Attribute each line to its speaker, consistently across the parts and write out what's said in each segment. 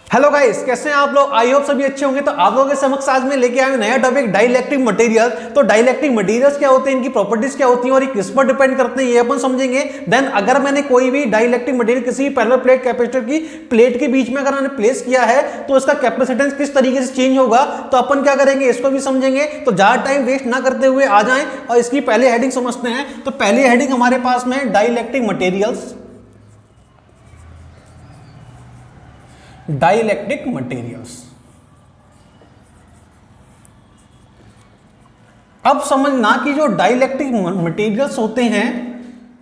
Speaker 1: Hello guys, कैसे हैं आप लोग। आई होप सभी अच्छे होंगे। तो आप लोगों के समक्ष आज मैं लेके आया हूं नया टॉपिक, डाइलेक्ट्रिक मटेरियल। तो डाइलेक्ट्रिक मटेरियल्स क्या होते हैं, इनकी प्रॉपर्टीज क्या होती हैं और ये किस पर डिपेंड करते हैं, ये अपन समझेंगे। देन अगर मैंने कोई भी डाइलेक्ट्रिक मटेरियल किसी पैरेलल प्लेट कैपेसिटर की प्लेट के बीच में अगर मैंने प्लेस किया है तो उसका कैपेसिटेंस किस तरीके से चेंज होगा, तो अपन क्या करेंगे, इसको भी समझेंगे। तो ज्यादा टाइम वेस्ट ना करते हुए आ जाएं और इसकी पहले हेडिंग समझते हैं। तो पहली हेडिंग हमारे पास में डाइलेक्ट्रिक मटेरियल्स, डाइलेक्ट्रिक मटेरियल्स। अब समझना कि जो डाइलेक्ट्रिक मटेरियल्स होते हैं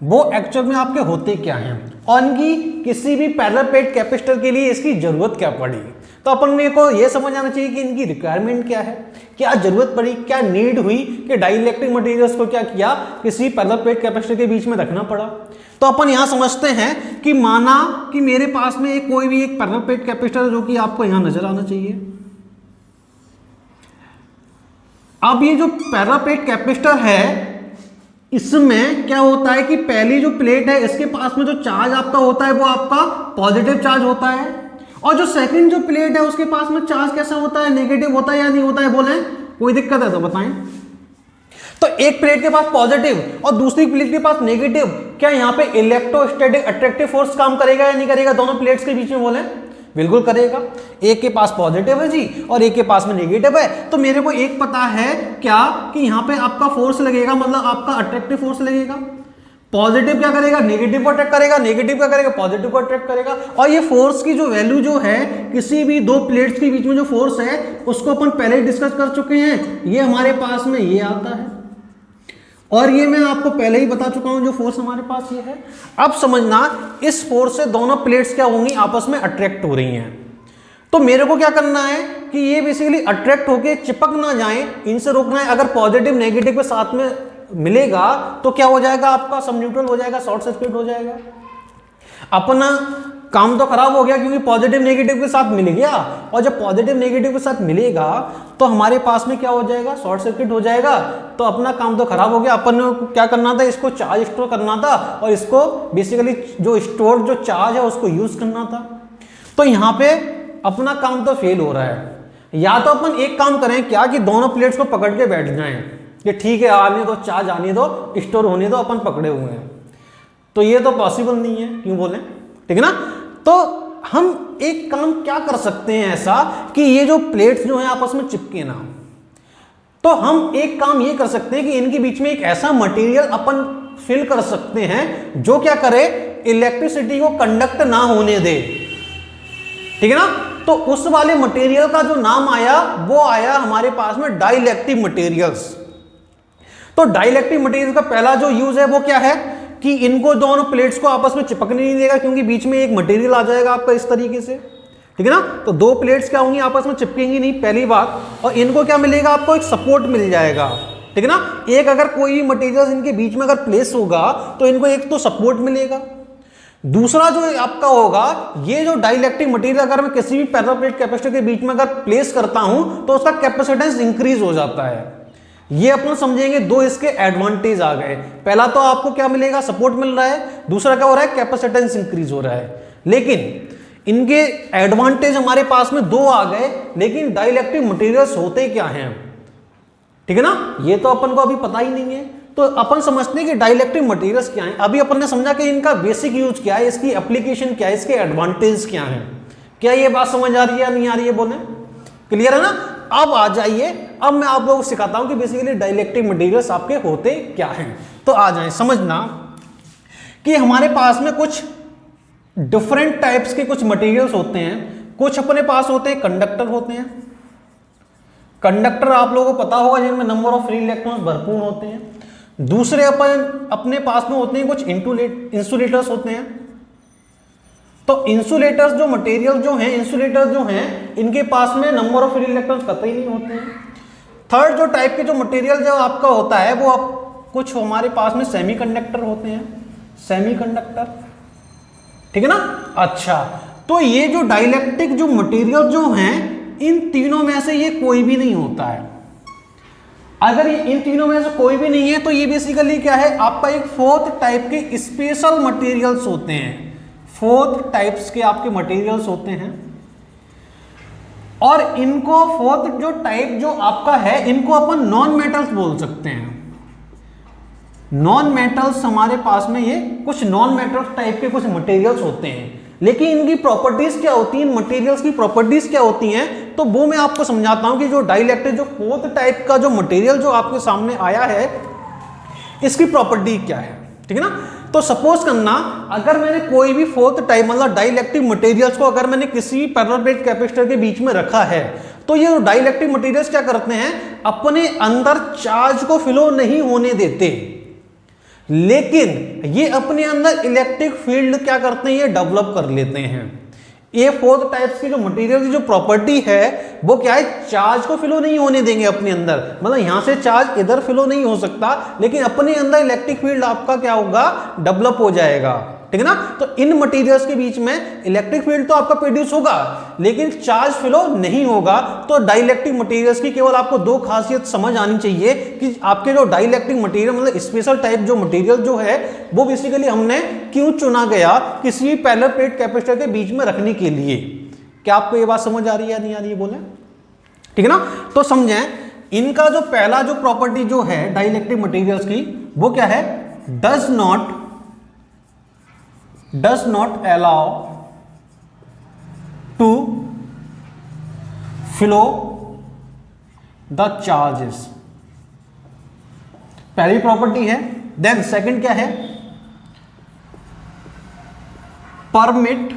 Speaker 1: वो एक्चुअल में आपके होते क्या हैं और इनकी किसी भी पैरेलल प्लेट कैपेसिटर के लिए इसकी जरूरत क्या पड़ी। तो अपन को यह समझ आना चाहिए कि इनकी रिक्वायरमेंट क्या है, क्या जरूरत पड़ी, क्या नीड हुई कि डाइलेक्ट्रिक मटेरियल्स को क्या किया, किसी पैरेलल प्लेट कैपेसिटर के बीच में रखना पड़ा। तो अपन यहां समझते हैं कि माना कि मेरे पास में कोई भी एक पैरेलल प्लेट कैपेसिटर जो कि आपको यहां नजर आना चाहिए। अब ये जो पैरेलल प्लेट कैपेसिटर है इसमें क्या होता है कि पहली जो प्लेट है इसके पास में जो चार्ज आपका होता है वो आपका पॉजिटिव चार्ज होता है, और जो सेकंड जो प्लेट है उसके पास में चार्ज कैसा होता है, नेगेटिव होता है या नहीं होता है। बोले कोई दिक्कत है तो बताएं। तो एक प्लेट के पास पॉजिटिव और दूसरी प्लेट के पास नेगेटिव, क्या यहां पे इलेक्ट्रोस्टैटिक अट्रैक्टिव फोर्स काम करेगा या नहीं करेगा दोनों प्लेट्स के बीच में। बोले बिल्कुल करेगा। एक के पास पॉजिटिव है जी और एक के पास में नेगेटिव है, तो मेरे को एक पता है क्या कि यहां पे आपका फोर्स लगेगा, मतलब आपका अट्रैक्टिव फोर्स लगेगा। पॉजिटिव क्या करेगा, नेगेटिव को अट्रैक्ट करेगा, नेगेटिव क्या करेगा, पॉजिटिव को अट्रैक्ट करेगा। और ये फोर्स की जो वैल्यू जो है किसी भी दो प्लेट्स के बीच में जो फोर्स है उसको अपन पहले ही डिस्कस कर चुके हैं। ये हमारे पास में ये आता है और ये मैं आपको पहले ही बता चुका हूं जो फोर्स हमारे पास ये है। अब समझना इस फोर्स से दोनों प्लेट्स क्या होंगी, आपस में अट्रैक्ट हो रही हैं। तो मेरे को क्या करना है कि ये बेसिकली अट्रैक्ट होके चिपक ना जाएं, इनसे रोकना है। अगर पॉजिटिव नेगेटिव के साथ में मिलेगा तो क्या हो जाएगा, आपका सब न्यूट्रल हो जाएगा, शॉर्ट सर्किट हो जाएगा। अपना काम तो खराब हो गया क्योंकि पॉजिटिव नेगेटिव के साथ मिल गया, और जब पॉजिटिव नेगेटिव के साथ मिलेगा तो हमारे पास में क्या हो जाएगा, शॉर्ट सर्किट हो जाएगा। तो अपना काम तो खराब हो गया। अपन ने क्या करना था, इसको चार्ज स्टोर करना था और इसको बेसिकली जो स्टोर जो चार्ज है उसको यूज करना था। तो यहां पे अपना काम तो फेल हो रहा है। या तो अपन एक काम करें क्या कि दोनों प्लेट्स को पकड़ के बैठ जाएं कि ठीक है आने दो, चार्ज आने दो, स्टोर होने दो, अपन पकड़े हुए हैं। तो ये तो पॉसिबल नहीं है, क्यों बोले, ठीक है ना। तो हम एक काम क्या कर सकते हैं ऐसा कि ये जो प्लेट्स जो हैं आपस में चिपके ना, तो हम एक काम ये कर सकते हैं कि इनके बीच में एक ऐसा मटेरियल अपन फिल कर सकते हैं जो क्या करे, इलेक्ट्रिसिटी को कंडक्ट ना होने दे, ठीक है ना। तो उस वाले मटेरियल का जो नाम आया वो आया हमारे पास में डाइलेक्ट्रिक मटेरियल्स। तो डाइलेक्ट्रिक मटेरियल का पहला जो यूज है वो क्या है कि इनको दोनों प्लेट्स को आपस में चिपकने नहीं देगा, क्योंकि बीच में एक मटेरियल आ जाएगा आपका इस तरीके से, ठीक है ना। तो दो प्लेट्स क्या होंगी, आपस में चिपकेंगी नहीं, पहली बात। और इनको क्या मिलेगा, आपको एक सपोर्ट मिल जाएगा, ठीक है ना। एक अगर कोई भी मटेरियल इनके बीच में अगर प्लेस होगा तो इनको एक तो सपोर्ट मिलेगा। दूसरा जो आपका होगा, ये जो डाइलेक्ट्रिक मटेरियल अगर मैं किसी भी पैरेलल प्लेट कैपेसिटर के बीच में अगर प्लेस करता हूं तो उसका कैपेसिटेंस इंक्रीज हो जाता है। ये अपन समझेंगे, दो इसके एडवांटेज आ गए। पहला तो आपको क्या मिलेगा, सपोर्ट मिल रहा है, दूसरा क्या हो रहा है, कैपेसिटेंस इंक्रीज हो रहा है। लेकिन इनके एडवांटेज हमारे पास में दो आ गए, लेकिन डाइलेक्ट्रिक मटेरियल्स होते क्या हैं, ठीक है ना, ये तो अपन को अभी पता ही नहीं है। तो अपन समझते हैं कि डाइलेक्ट्रिक मटेरियल्स क्या हैं। अभी अपन ने समझा कि इनका बेसिक यूज क्या है, इसकी एप्लीकेशन क्या है, इसके एडवांटेज क्या हैं। क्या ये बात समझ आ रही है या नहीं आ रही है, बोले क्लियर है ना। अब आ जाइए, अब मैं आप लोगों को सिखाता हूं कि बेसिकली डाइलेक्ट्रिक मटेरियल्स आपके होते क्या हैं। तो आ जाए समझना कि हमारे पास में कुछ डिफरेंट टाइप्स के कुछ मटेरियल्स होते हैं। कुछ अपने पास होते हैं कंडक्टर होते हैं। कंडक्टर आप लोगों को पता होगा जिनमें नंबर ऑफ फ्री इलेक्ट्रॉन्स भरपूर होते हैं। दूसरे अपने पास में होते हैं कुछ इंसुलेटर्स होते हैं। तो इंसुलेटर्स जो मटेरियल जो हैं, इंसुलेटर्स जो हैं, इनके पास में नंबर ऑफ फ्री इलेक्ट्रॉन्स कतई नहीं होते हैं। थर्ड जो टाइप के जो मटेरियल जो आपका होता है वो कुछ हमारे पास में सेमीकंडक्टर होते हैं, सेमीकंडक्टर, ठीक है ना। अच्छा, तो ये जो डाइलेक्ट्रिक जो मटेरियल जो हैं इन तीनों में से ये कोई भी नहीं होता है। अगर ये इन तीनों में से कोई भी नहीं है तो ये बेसिकली क्या है, आपका एक फोर्थ टाइप के स्पेशल मटेरियल्स होते हैं। फोर्थ टाइप्स के आपके मटेरियल्स होते हैं और इनको फोर्थ जो टाइप जो आपका है, इनको अपन नॉन मेटल्स बोल सकते हैं। नॉन मेटल्स हमारे पास में ये कुछ नॉन मेटल्स टाइप के कुछ मटेरियल्स होते हैं, लेकिन इनकी प्रॉपर्टीज क्या होती हैं, मटेरियल्स की प्रॉपर्टीज क्या होती हैं, तो वो मैं आपको समझाता हूं कि जो डाइलेक्ट्रिक जो फोर्थ टाइप का जो मटेरियल जो आपके सामने आया है, इसकी प्रॉपर्टी क्या है, ठीक है ना। तो सपोज करना, अगर मैंने कोई भी फोर्थ टाइप मतलब डाइलेक्ट्रिक मटेरियल्स को अगर मैंने किसी पैरेलल प्लेट कैपेसिटर के बीच में रखा है, तो ये डाइलेक्ट्रिक मटेरियल्स क्या करते हैं, अपने अंदर चार्ज को फ्लो नहीं होने देते, लेकिन ये अपने अंदर इलेक्ट्रिक फील्ड क्या करते हैं, ये डेवलप कर लेते हैं। ये फोर्थ टाइप्स की जो मटेरियल की जो प्रॉपर्टी है वो क्या है, चार्ज को फ्लो नहीं होने देंगे अपने अंदर, मतलब यहां से चार्ज इधर फ्लो नहीं हो सकता, लेकिन अपने अंदर इलेक्ट्रिक फील्ड आपका क्या होगा, डेवलप हो जाएगा, ठीक है ना। तो इन मटेरियल्स के बीच में इलेक्ट्रिक फील्ड तो आपका प्रोड्यूस होगा, लेकिन चार्ज फ्लो नहीं होगा। तो डाइलेक्ट्रिक मटेरियल्स की केवल आपको दो खासियत समझ आनी चाहिए कि आपके जो डाइलेक्ट्रिक मटेरियल मतलब स्पेशल टाइप जो मटेरियल जो है वो बेसिकली हमने क्यों चुना गया किसी भी पैरेलल प्लेट कैपेसिटर के बीच में रखने के लिए। क्या आपको ये बात समझ आ रही है या नहीं आ रही है, बोले, ठीक है ना। तो समझें, इनका जो पहला जो प्रॉपर्टी जो है डाइलेक्ट्रिक मटेरियल्स की, वो क्या है, does not allow to flow the charges, पहली प्रॉपर्टी है। देन सेकंड क्या है, permit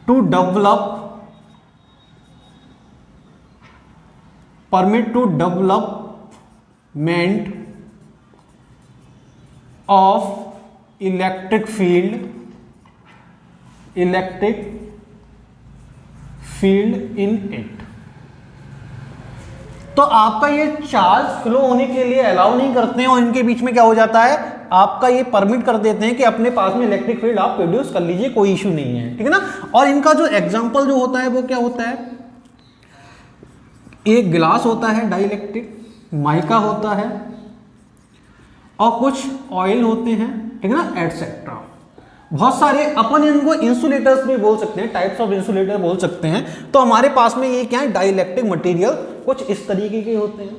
Speaker 1: to development of electric field in it. तो आपका ये चार्ज फ्लो होने के लिए अलाउ नहीं करते हैं, और इनके बीच में क्या हो जाता है, आपका ये परमिट कर देते हैं कि अपने पास में इलेक्ट्रिक फील्ड आप प्रोड्यूस कर लीजिए, कोई इश्यू नहीं है, ठीक है ना। और इनका जो एग्जांपल जो होता है वो क्या होता है, एक गिलास होता है डाइलेक्ट्रिक, माइका होता है, और कुछ ऑयल होते हैं, ठीक है ना, एटसेट्रा। बहुत सारे अपन इनको इंसुलेटर्स भी बोल सकते हैं, टाइप्स ऑफ इंसुलेटर बोल सकते हैं। तो हमारे पास में ये क्या है, डाइलेक्ट्रिक मटेरियल कुछ इस तरीके के होते हैं।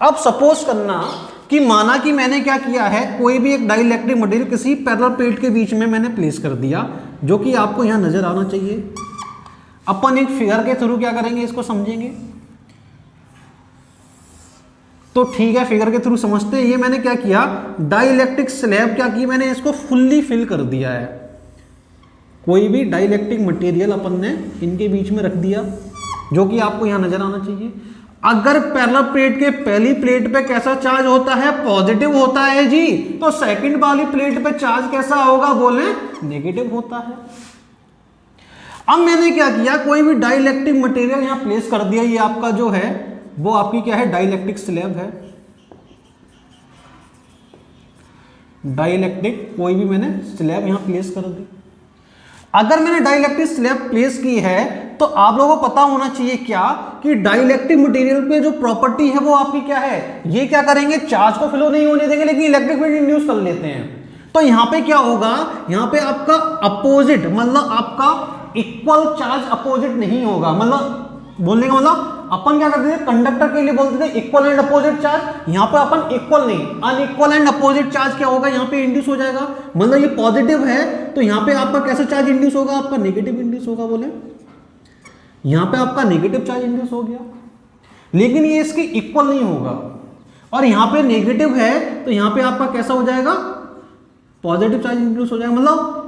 Speaker 1: अब सपोज करना कि माना कि मैंने क्या किया है, कोई भी एक डाइलेक्ट्रिक मटेरियल किसी पैरेलल प्लेट के बीच में मैंने प्लेस कर दिया, जो कि आपको यहां नजर आना चाहिए। अपन एक फिगर के थ्रू क्या करेंगे, इसको समझेंगे। तो ठीक है, फिगर के थ्रू समझते हैं। ये मैंने क्या किया, डाइलेक्ट्रिक स्लैब क्या की, मैंने इसको फुल्ली फिल कर दिया है। कोई भी डाइलेक्ट्रिक मटेरियल अपन ने इनके बीच में रख दिया, जो कि आपको यहां नजर आना चाहिए। अगर पैरेलल प्लेट के पहली प्लेट पे कैसा चार्ज होता है, पॉजिटिव होता है जी, तो सेकंड वाली प्लेट पे चार्ज कैसा होगा, बोले, नेगेटिव होता है। अब मैंने क्या किया, कोई भी डाइलेक्ट्रिक मटेरियल यहां प्लेस कर दिया। ये आपका जो है वो आपकी क्या है, डाइलेक्ट्रिक स्लैब है। डाइलेक्ट्रिक कोई भी मैंने स्लैब यहां प्लेस कर दी। अगर मैंने डाइलेक्ट्रिक स्लैब प्लेस की है, तो आप लोगों को पता होना चाहिए क्या, कि डाइलेक्ट्रिक मटेरियल पे जो प्रॉपर्टी है वो आपकी क्या है, ये क्या करेंगे, चार्ज को फ्लो नहीं होने देंगे, लेकिन इलेक्ट्रिक फील्ड इंड्यूस कर लेते हैं। तो यहां पे क्या होगा, यहां पे आपका अपोजिट मतलब आपका इक्वल चार्ज अपोजिट नहीं होगा। मतलब बोलने का मतलब अपन क्या करते थे, कंडक्टर के लिए बोलते थे इक्वल एंड अपोजिट चार्ज। यहां पर अपन इक्वल नहीं, अनइक्वल एंड अपोजिट चार्ज क्या होगा, यहां पे इंड्यूस हो जाएगा। मतलब ये पॉजिटिव है, तो यहां पे आपका कैसा चार्ज इंड्यूस होगा, आपका नेगेटिव इंड्यूस होगा। बोले, यहां पे आपका नेगेटिव चार्ज इंड्यूस हो गया, लेकिन ये इसके इक्वल नहीं होगा। और यहां पे नेगेटिव है, तो यहां पे आपका कैसा हो जाएगा, पॉजिटिव चार्ज इंड्यूस हो जाएगा। मतलब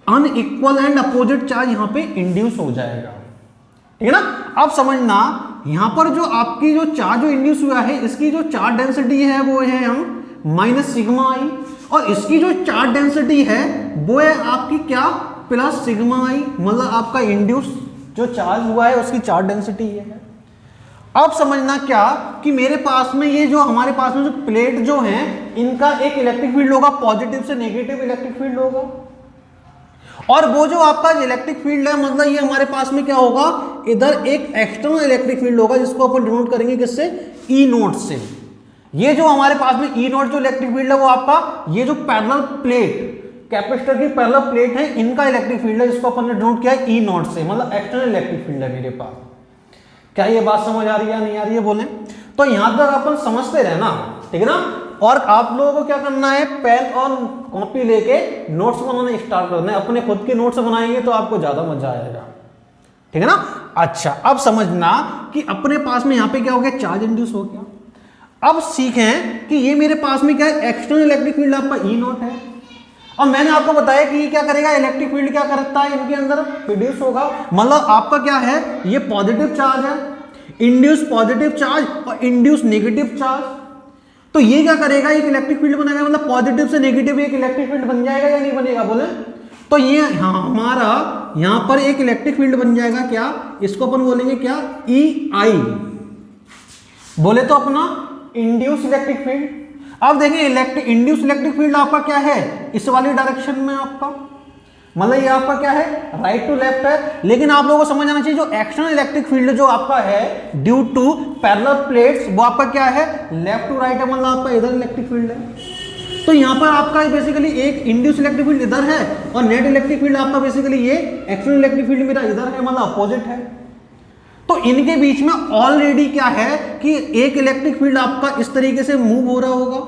Speaker 1: अनइक्वल एंड अपोजिट चार्ज यहां पे इंड्यूस हो जाएगा, ठीक है ना। अब समझना, यहां पर जो आपकी जो चार्ज जो इंड्यूस हुआ है, इसकी जो चार्ज डेंसिटी है वो है हम माइनस सिग्मा आई, और इसकी जो चार्ज डेंसिटी है वो है आपकी क्या, प्लस सिग्मा आई। मतलब आपका इंड्यूस जो चार्ज हुआ है उसकी चार्ज डेंसिटी ये है। अब समझना क्या, कि मेरे पास में ये जो हमारे पास में जो प्लेट जो है, इनका एक इलेक्ट्रिक फील्ड होगा, पॉजिटिव से नेगेटिव इलेक्ट्रिक फील्ड होगा। और वो जो आपका इलेक्ट्रिक फील्ड है, मतलब ये हमारे पास में क्या होगा, इधर एक एक्सटर्नल इलेक्ट्रिक फील्ड होगा, जिसको अपन डिनोट करेंगे किससे, ई नोट से। ये जो हमारे पास में ई नोट जो इलेक्ट्रिक फील्ड है वो आपका, ये जो पैरेलल प्लेट कैपेसिटर की पैरेलल प्लेट है, इनका इलेक्ट्रिक फील्ड है, जिसको अपन ने डिनोट किया है ई नॉट से, मतलब एक्सटर्नल इलेक्ट्रिक फील्ड है मेरे पास। क्या ये बात समझ आ रही है नहीं आ रही है बोले? तो यहां तक अपन समझते रहना, ठीक है ना। और आप लोगों को क्या करना है, पेन और कॉपी लेके नोट्स बनाना स्टार्ट करना है। अपने खुद के नोट्स बनाएंगे तो आपको ज्यादा मजा आएगा, ठीक है ना। अच्छा, अब समझना कि अपने पास में यहां पे क्या हो गया, चार्ज इंड्यूस हो गया। अब सीखें कि ये मेरे पास में क्या है, एक्सटर्नल इलेक्ट्रिक फील्ड आपका ई नॉट है। और मैंने आपको बताया कि ये क्या करेगा, इलेक्ट्रिक फील्ड क्या करता है, इनके अंदर प्रोड्यूस होगा। मतलब आपका क्या है, ये पॉजिटिव चार्ज है, इंड्यूस पॉजिटिव चार्ज और इंड्यूस नेगेटिव चार्ज। तो ये क्या करेगा, एक इलेक्ट्रिक फील्ड बनाएगा, मतलब पॉजिटिव से नेगेटिव एक इलेक्ट्रिक फील्ड बन जाएगा या नहीं बनेगा बोले? तो ये हमारा यहां पर एक इलेक्ट्रिक फील्ड बन जाएगा, क्या इसको अपन बोलेंगे क्या, ई आई, बोले तो अपना इंड्यूस इलेक्ट्रिक फील्ड। अब देखिए इंड्यूस इलेक्ट्रिक फील्ड आपका क्या है, इस वाली डायरेक्शन में आपका, मतलब ये आपका क्या है, राइट टू लेफ्ट है। लेकिन आप लोगों को समझ आना चाहिए, जो एक्सटर्नल इलेक्ट्रिक फील्ड जो आपका है ड्यू टू पैरेलल प्लेट्स, वो आपका क्या है, लेफ्ट टू राइट है, मतलब आपका इधर इलेक्ट्रिक फील्ड है। तो यहां पर आपका बेसिकली एक इंड्यूस इलेक्ट्रिक फील्ड इधर है और नेट इलेक्ट्रिक फील्ड आपका बेसिकली ये एक्सटर्नल इलेक्ट्रिक फील्ड मेरा इधर है, मतलब अपोजिट है। तो इनके बीच में ऑलरेडी क्या है कि एक इलेक्ट्रिक फील्ड आपका इस तरीके से मूव हो रहा होगा।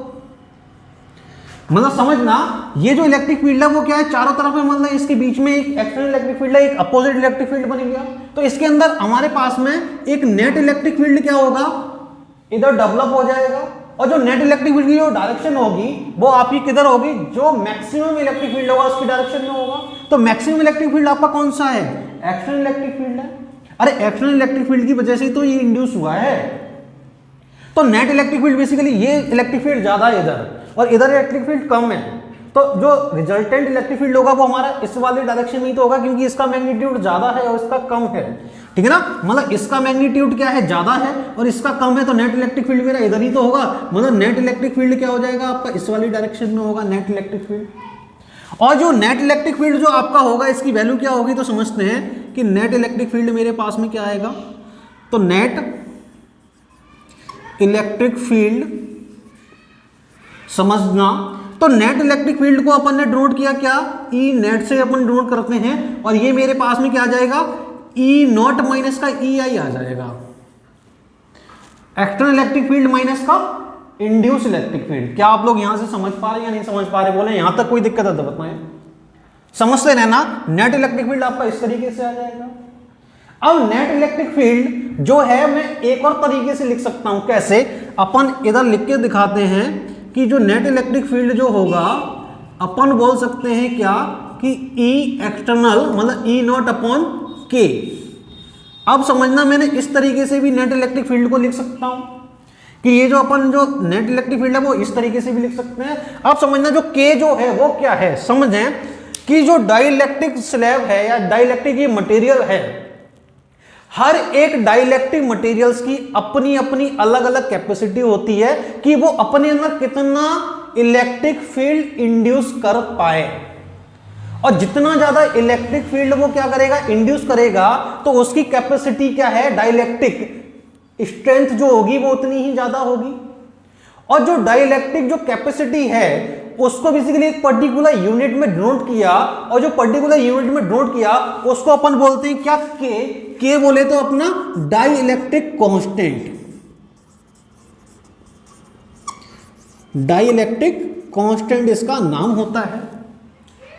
Speaker 1: मतलब समझना, ये जो इलेक्ट्रिक फील्ड है वो क्या है, चारों तरफ है, मतलब इसके बीच में एक एक्सटर्नल इलेक्ट्रिक फील्ड है, एक अपोजिट इलेक्ट्रिक फील्ड बन गया। तो इसके अंदर हमारे पास में एक नेट इलेक्ट्रिक फील्ड क्या होगा, इधर डेवलप हो जाएगा। और जो नेट इलेक्ट्रिक फील्ड की जो डायरेक्शन होगी वो आपकी किधर होगी, जो मैक्सिमम इलेक्ट्रिक फील्ड होगा उसकी डायरेक्शन में होगा। तो मैक्सिमम इलेक्ट्रिक फील्ड आपका कौन सा है, एक्सटर्नल इलेक्ट्रिक फील्ड है। अरे एक्सटर्नल इलेक्ट्रिक फील्ड की वजह से तो ये इंड्यूस हुआ है। तो नेट इलेक्ट्रिक फील्ड बेसिकली ये इलेक्ट्रिक फील्ड ज्यादा है इधर और इधर इलेक्ट्रिक फील्ड कम है। तो जो रिजल्टेंट इलेक्ट्रिक फील्ड होगा वो हमारा इस वाले डायरेक्शन में ही तो होगा, क्योंकि इसका मैग्नीट्यूड ज्यादा है और इसका कम है, ठीक है ना। मतलब इसका मैग्नीट्यूड क्या है, ज्यादा है और इसका कम है, तो नेट इलेक्ट्रिक फील्ड मेरा इधर ही तो होगा। मतलब नेट इलेक्ट्रिक फील्ड क्या हो जाएगा आपका, इस वाली डायरेक्शन में होगा नेट इलेक्ट्रिक फील्ड। और जो नेट इलेक्ट्रिक फील्ड जो आपका होगा इसकी वैल्यू क्या होगी, तो समझते हैं कि नेट इलेक्ट्रिक फील्ड मेरे पास में क्या आएगा। तो नेट इलेक्ट्रिक फील्ड समझना, तो नेट इलेक्ट्रिक फील्ड को अपन ने डिनोट किया क्या, ई नेट से अपन डिनोट करते हैं। और ये मेरे पास में क्या आ जाएगा, ई नॉट माइनस का ई आई आ जाएगा, एक्सटर्नल इलेक्ट्रिक फील्ड माइनस का इंड्यूस इलेक्ट्रिक फील्ड। क्या आप लोग यहां से समझ पा रहे हैं या नहीं समझ पा रहे, बोले यहां तक कोई दिक्कत है तो बताएं। समझते रहना, नेट इलेक्ट्रिक फील्ड आपका इस तरीके से आ जाएगा। अब नेट इलेक्ट्रिक फील्ड जो है मैं एक और तरीके से लिख सकता हूं, कैसे, अपन इधर लिख के दिखाते हैं कि जो नेट इलेक्ट्रिक फील्ड जो होगा अपन बोल सकते हैं क्या कि ई एक्सटर्नल मतलब ई नॉट अपॉन के। अब समझना, मैंने इस तरीके से भी नेट इलेक्ट्रिक फील्ड को लिख सकता हूं कि ये जो अपन जो नेट इलेक्ट्रिक फील्ड है वो इस तरीके से भी लिख सकते हैं। अब समझना जो के जो है वो क्या है, समझें कि जो डाइलेक्ट्रिक स्लैब है या डाइलेक्ट्रिक ये मटेरियल है, हर एक डाइलेक्ट्रिक मटेरियल्स की अपनी अपनी अलग अलग कैपेसिटी होती है कि वो अपने अंदर कितना इलेक्ट्रिक फील्ड इंड्यूस कर पाए। और जितना ज्यादा इलेक्ट्रिक फील्ड वो क्या करेगा, इंड्यूस करेगा, तो उसकी कैपेसिटी क्या है, डाइलेक्ट्रिक स्ट्रेंथ जो होगी वो उतनी ही ज्यादा होगी। और जो डाइलेक्ट्रिक जो कैपेसिटी है उसको बेसिकली एक पर्टिकुलर यूनिट में डिनोट किया, और जो पर्टिकुलर यूनिट में डिनोट किया उसको अपन बोलते हैं क्या, के बोले तो अपना dielectric constant, dielectric constant इसका नाम होता है,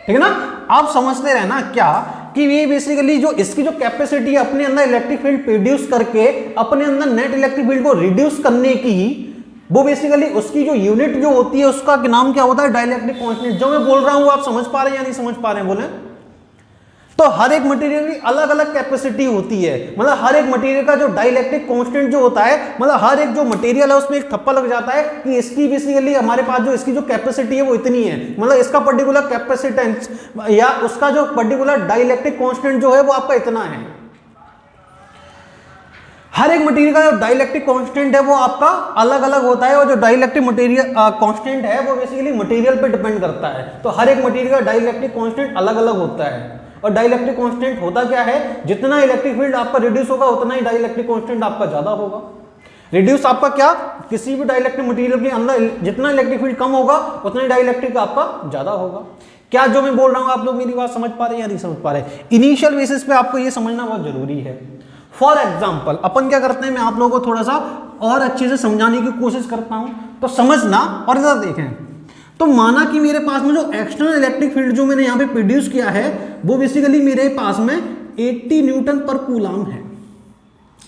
Speaker 1: ठीक है ना। आप समझते रहना क्या कि ये बेसिकली जो इसकी जो कैपेसिटी है अपने अंदर इलेक्ट्रिक फील्ड प्रोड्यूस करके अपने अंदर नेट इलेक्ट्रिक फील्ड को रिड्यूस करने की, वो बेसिकली उसकी जो यूनिट जो होती है उसका नाम क्या होता है, डाइलेक्ट्रिक कांस्टेंट। जो मैं बोल रहा हूं आप समझ पा रहे हैं या नहीं समझ पा रहे हैं, बोले। तो हर एक मटेरियल की अलग अलग कैपेसिटी होती है, मतलब हर एक मटेरियल का जो डाइलेक्ट्रिक कांस्टेंट जो होता है, मतलब हर एक जो मटेरियल है उसमें एक थप्पा लग जाता है कि इसकी बेसिकली हमारे पास जो इसकी जो कैपेसिटी है वो इतनी है, मतलब इसका पर्टिकुलर कैपेसिटेंस या उसका जो पर्टिकुलर डाइलेक्ट्रिक कांस्टेंट जो है वो आपका इतना है। हर एक मटेरियल का जो डाइलेक्ट्रिक कांस्टेंट है वो आपका अलग अलग होता है, और जो डाइलेक्ट्रिक मटेरियल कांस्टेंट है वो बेसिकली मटेरियल पे डिपेंड करता है। तो हर एक मटेरियल का डाइलेक्ट्रिक कांस्टेंट अलग अलग होता है। और डाइलेक्ट्रिक कांस्टेंट होता क्या है, जितना इलेक्ट्रिक फील्ड आपका रिड्यूस होगा उतना ही डाइलेक्ट्रिक कांस्टेंट आपका ज्यादा होगा। रिड्यूस आपका क्या, किसी भी डाइलेक्ट्रिक मटेरियल के अंदर जितना इलेक्ट्रिक फील्ड कम होगा उतना ही डाइलेक्ट्रिक आपका ज्यादा होगा। क्या जो मैं बोल रहा हूं आप लोग मेरी बात समझ पा रहे हैं या नहीं समझ पा रहे? इनिशियल बेसिस पे आपको ये समझना बहुत जरूरी है। फॉर एग्जाम्पल अपन क्या करते हैं, मैं आप लोगों को थोड़ा सा और अच्छे से समझाने की कोशिश करता हूं, तो समझना और जरा देखें। तो माना कि मेरे पास में जो एक्सटर्नल इलेक्ट्रिक फील्ड जो मैंने यहां पे प्रोड्यूस किया है वो बेसिकली मेरे पास में 80 न्यूटन पर कूलम है।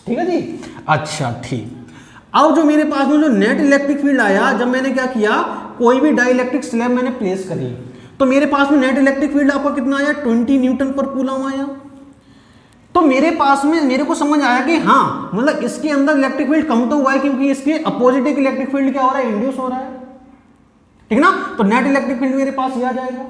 Speaker 1: ठीक है जी, अच्छा ठीक। अब जो मेरे पास में जो नेट इलेक्ट्रिक फील्ड आया, जब मैंने क्या किया, कोई भी डाइलेक्ट्रिक स्लैब मैंने प्लेस करी, तो मेरे पास में नेट इलेक्ट्रिक फील्ड आपका कितना आया, 20 न्यूटन पर कूलम आया। तो मेरे पास में मेरे को समझ आया कि हाँ, मतलब इसके अंदर इलेक्ट्रिक फील्ड कम तो हुआ है क्योंकि इसके अपोजिट एक इलेक्ट्रिक फील्ड क्या हो रहा है, इंड्यूस हो रहा है। ठीक ना, तो नेट इलेक्ट्रिक फील्ड मेरे पास ये आ जाएगा।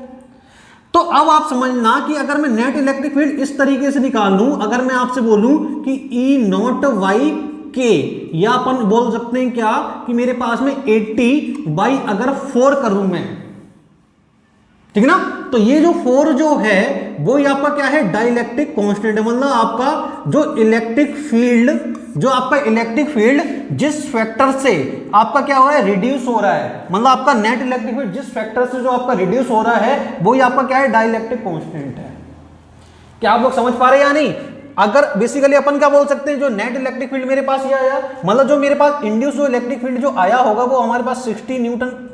Speaker 1: तो अब आप समझना कि अगर मैं नेट इलेक्ट्रिक फील्ड इस तरीके से निकाल लूं, अगर मैं आपसे बोलूं कि ई नॉट वाई के, या अपन बोल सकते हैं क्या कि मेरे पास में 80 बाई अगर 4 करूं मैं, ठीक है ना, तो ये जो 4 जो है वो ये आपका क्या है, डाइलेक्ट्रिक कांस्टेंट है। मतलब आपका जो इलेक्ट्रिक फील्ड जिस फैक्टर से आपका क्या हो रहा है, रिड्यूस हो रहा है, मतलब आपका नेट इलेक्ट्रिक फील्ड जिस फैक्टर से जो आपका रिड्यूस हो रहा है वो ही आपका क्या है, डाइलेक्ट्रिक कांस्टेंट है। क्या आप लोग समझ पा रहे हैं या नहीं? अगर बेसिकली अपन क्या बोल सकते हैं, जो नेट इलेक्ट्रिक फील्ड मेरे पास ये आया, मतलब जो मेरे पास इंड्यूस जो इलेक्ट्रिक फील्ड जो आया होगा वो हमारे पास 60 न्यूटन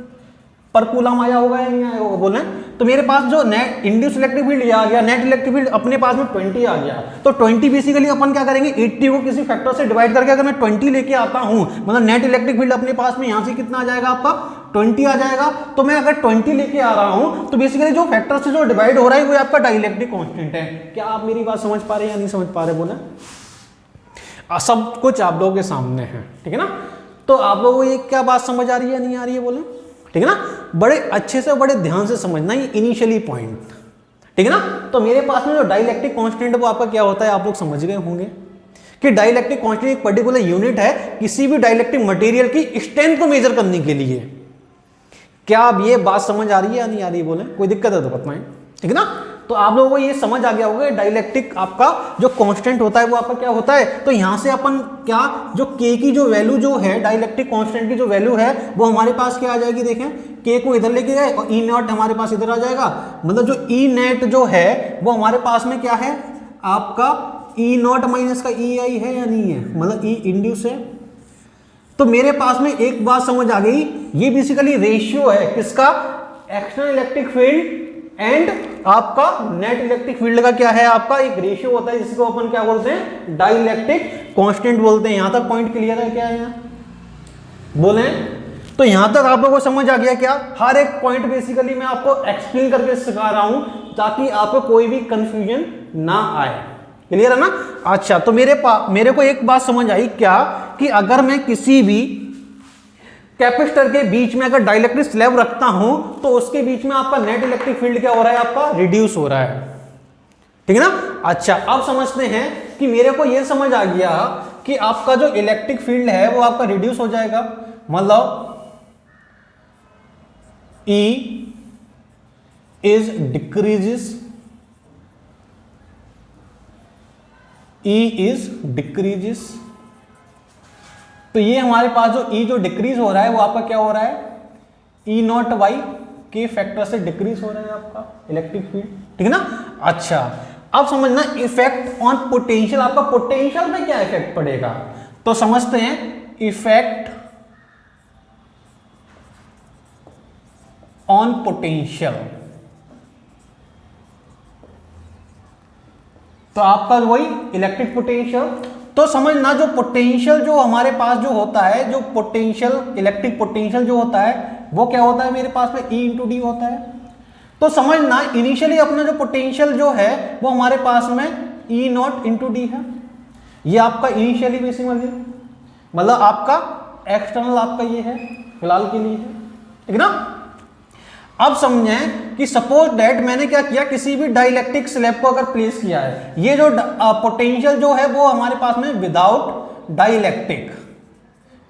Speaker 1: पर कूलम आया होगा या नहीं आया होगा, बोले तो मेरे पास जो नेट इंड्यूस इलेक्ट्रिक फील्ड आ गया, नेट इलेक्ट्रिक फील्ड अपने पास में 20 आ गया। तो 20 बेसिकली अपन क्या करेंगे, 80 को किसी फैक्टर से डिवाइड करके अगर मैं 20 लेके आता हूं, मतलब नेट इलेक्ट्रिक फील्ड अपने पास में यहां से कितना आ जाएगा, आपका 20 आ जाएगा। तो मैं अगर 20 लेके आ रहा हूं तो बेसिकली जो फैक्टर से जो डिवाइड हो रहा है वो आपका डाइलेक्ट्रिक कांस्टेंट है। क्या आप मेरी बात समझ पा रहे हैं या नहीं समझ पा रहे, बोले सब कुछ आप लोगों के सामने है। ठीक है ना, तो आप लोगों को ये क्या बात समझ आ रही है नहीं आ रही है, बोले ठीक है ना, बड़े अच्छे से बड़े ध्यान से समझना ये इनिशियली पॉइंट। ठीक है ना, तो मेरे पास में जो डाइलेक्ट्रिक कांस्टेंट वो आपका क्या होता है, आप लोग समझ गए होंगे कि डाइलेक्ट्रिक कांस्टेंट एक पर्टिकुलर यूनिट है किसी भी डाइलेक्ट्रिक मटेरियल की स्ट्रेंथ को मेजर करने के लिए। क्या अब ये बात समझ आ रही है या नहीं आ रही, बोले कोई दिक्कत है तो बताएं। ठीक है ना, तो आप लोगों को ये समझ आ गया होगा डाइलेक्ट्रिक आपका जो कांस्टेंट होता है वो आपका क्या होता है। तो यहां से अपन क्या, जो के की जो वैल्यू जो है, डाइलेक्ट्रिक कांस्टेंट की जो वैल्यू है वो हमारे पास क्या आ जाएगी, देखें के को इधर लेके गए और ई नॉट हमारे पास इधर आ जाएगा। मतलब जो ई नेट जो है वो हमारे पास में क्या है, आपका ई नॉट माइनस का ई आई है या नहीं है, मतलब ई इंड्यूस है। तो मेरे पास में एक बात समझ आ गई, ये बेसिकली रेशियो है किसका, एक्सटर्नल इलेक्ट्रिक फील्ड एंड आपका नेट इलेक्ट्रिक फील्ड का क्या है, आपका एक रेशियो होता है जिसको अपन क्या बोलते हैं, डाइलेक्ट्रिक कांस्टेंट बोलते हैं। यहां तक पॉइंट क्लियर है क्या है यहाँ, बोले तो यहां तक आप लोगों को समझ आ गया क्या? हर एक पॉइंट बेसिकली मैं आपको एक्सप्लेन करके सिखा रहा हूं ताकि आपको कोई भी कंफ्यूजन ना आए। क्लियर है ना? अच्छा, तो मेरे को एक बात समझ आई क्या, कि अगर मैं किसी भी कैपेसिटर के बीच में अगर डाइलेक्ट्रिक स्लैब रखता हूं तो उसके बीच में आपका नेट इलेक्ट्रिक फील्ड क्या हो रहा है, आपका रिड्यूस हो रहा है। ठीक है ना? अच्छा, अब समझते हैं कि मेरे को यह समझ आ गया कि आपका जो इलेक्ट्रिक फील्ड है वो आपका रिड्यूस हो जाएगा। मतलब E is decreases, E is decreases, तो ये हमारे पास जो E जो डिक्रीज हो रहा है वो आपका क्या हो रहा है, E नॉट वाई के फैक्टर से डिक्रीज हो रहा है आपका इलेक्ट्रिक फील्ड। ठीक है ना? अच्छा, अब समझना इफेक्ट ऑन पोटेंशियल, आपका पोटेंशियल पे क्या इफेक्ट पड़ेगा, तो समझते हैं इफेक्ट ऑन पोटेंशियल। तो आपका वही इलेक्ट्रिक पोटेंशियल, तो समझना जो पोटेंशियल जो हमारे पास जो होता है, जो पोटेंशियल इलेक्ट्रिक पोटेंशियल जो होता है वो क्या होता है मेरे पास में E इंटू डी होता है। तो समझना इनिशियली अपना जो पोटेंशियल जो है वो हमारे पास में E नॉट इंटू डी है, ये आपका इनिशियली बेसिकली मतलब आपका एक्सटर्नल आपका ये है फिलहाल के लिए है। ठीक है ना? अब समझें कि सपोज दैट मैंने क्या किया, किसी भी डाइलेक्ट्रिक स्लैब को अगर प्लेस किया है, ये जो पोटेंशियल जो है वो हमारे पास में विदाउट डाइलेक्ट्रिक,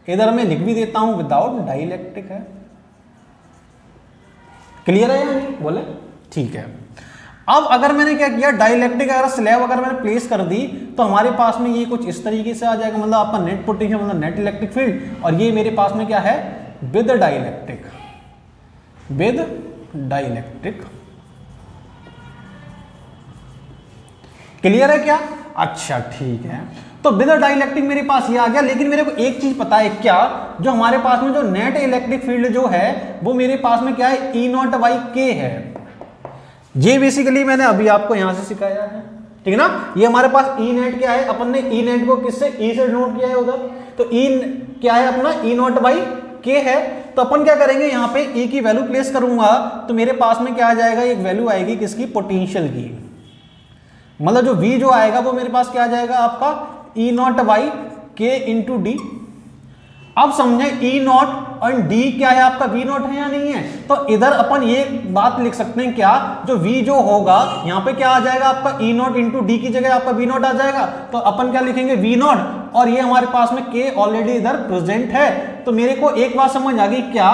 Speaker 1: इधर मैं लिख भी देता हूं विदाउट डाइलेक्ट्रिक है। क्लियर है या नहीं, बोले ठीक है। अब अगर मैंने क्या किया, डाइलेक्ट्रिक अगर स्लैब अगर मैंने प्लेस कर दी तो हमारे पास में ये कुछ इस तरीके से आ जाएगा, मतलब आपका नेट पोटेंशियल मतलब नेट इलेक्ट्रिक फील्ड, और ये मेरे पास में क्या है, with dielectric, with dielectric. Clear है क्या? अच्छा ठीक है, तो विद डाइलेक्ट्रिक मेरे पास ये आ गया। लेकिन मेरे को एक चीज पता है क्या, जो हमारे पास में जो नेट इलेक्ट्रिक फील्ड जो है वो मेरे पास में क्या है, ई नॉट बाई के है। ये बेसिकली मैंने अभी आपको यहां से सिखाया है, ठीक है ना। ये हमारे पास ई नेट क्या है, अपन ने ई नेट को किससे, ई से नोट किया है उधर, तो ई क्या है अपना, ई नॉट बाई के है। तो अपन क्या करेंगे, यहाँ पे ई की वैल्यू प्लेस करूंगा तो मेरे पास में क्या आ जाएगा, एक वैल्यू आएगी किसकी, पोटेंशियल की। मतलब जो V जो आएगा वो मेरे पास क्या आ जाएगा आपका, ई नॉट बाई के इंटू डी। अब समझे ई नॉट और डी क्या है आपका, वी नॉट है या नहीं है। तो इधर अपन ये बात लिख सकते हैं क्या, जो V जो होगा यहाँ पे क्या आ जाएगा आपका, ई नॉट इंटू डी की जगह आपका वी नॉट आ जाएगा। तो अपन क्या लिखेंगे, वी नॉट, और ये हमारे पास में के ऑलरेडी इधर प्रेजेंट है। तो मेरे को एक बात समझ आ गई क्या,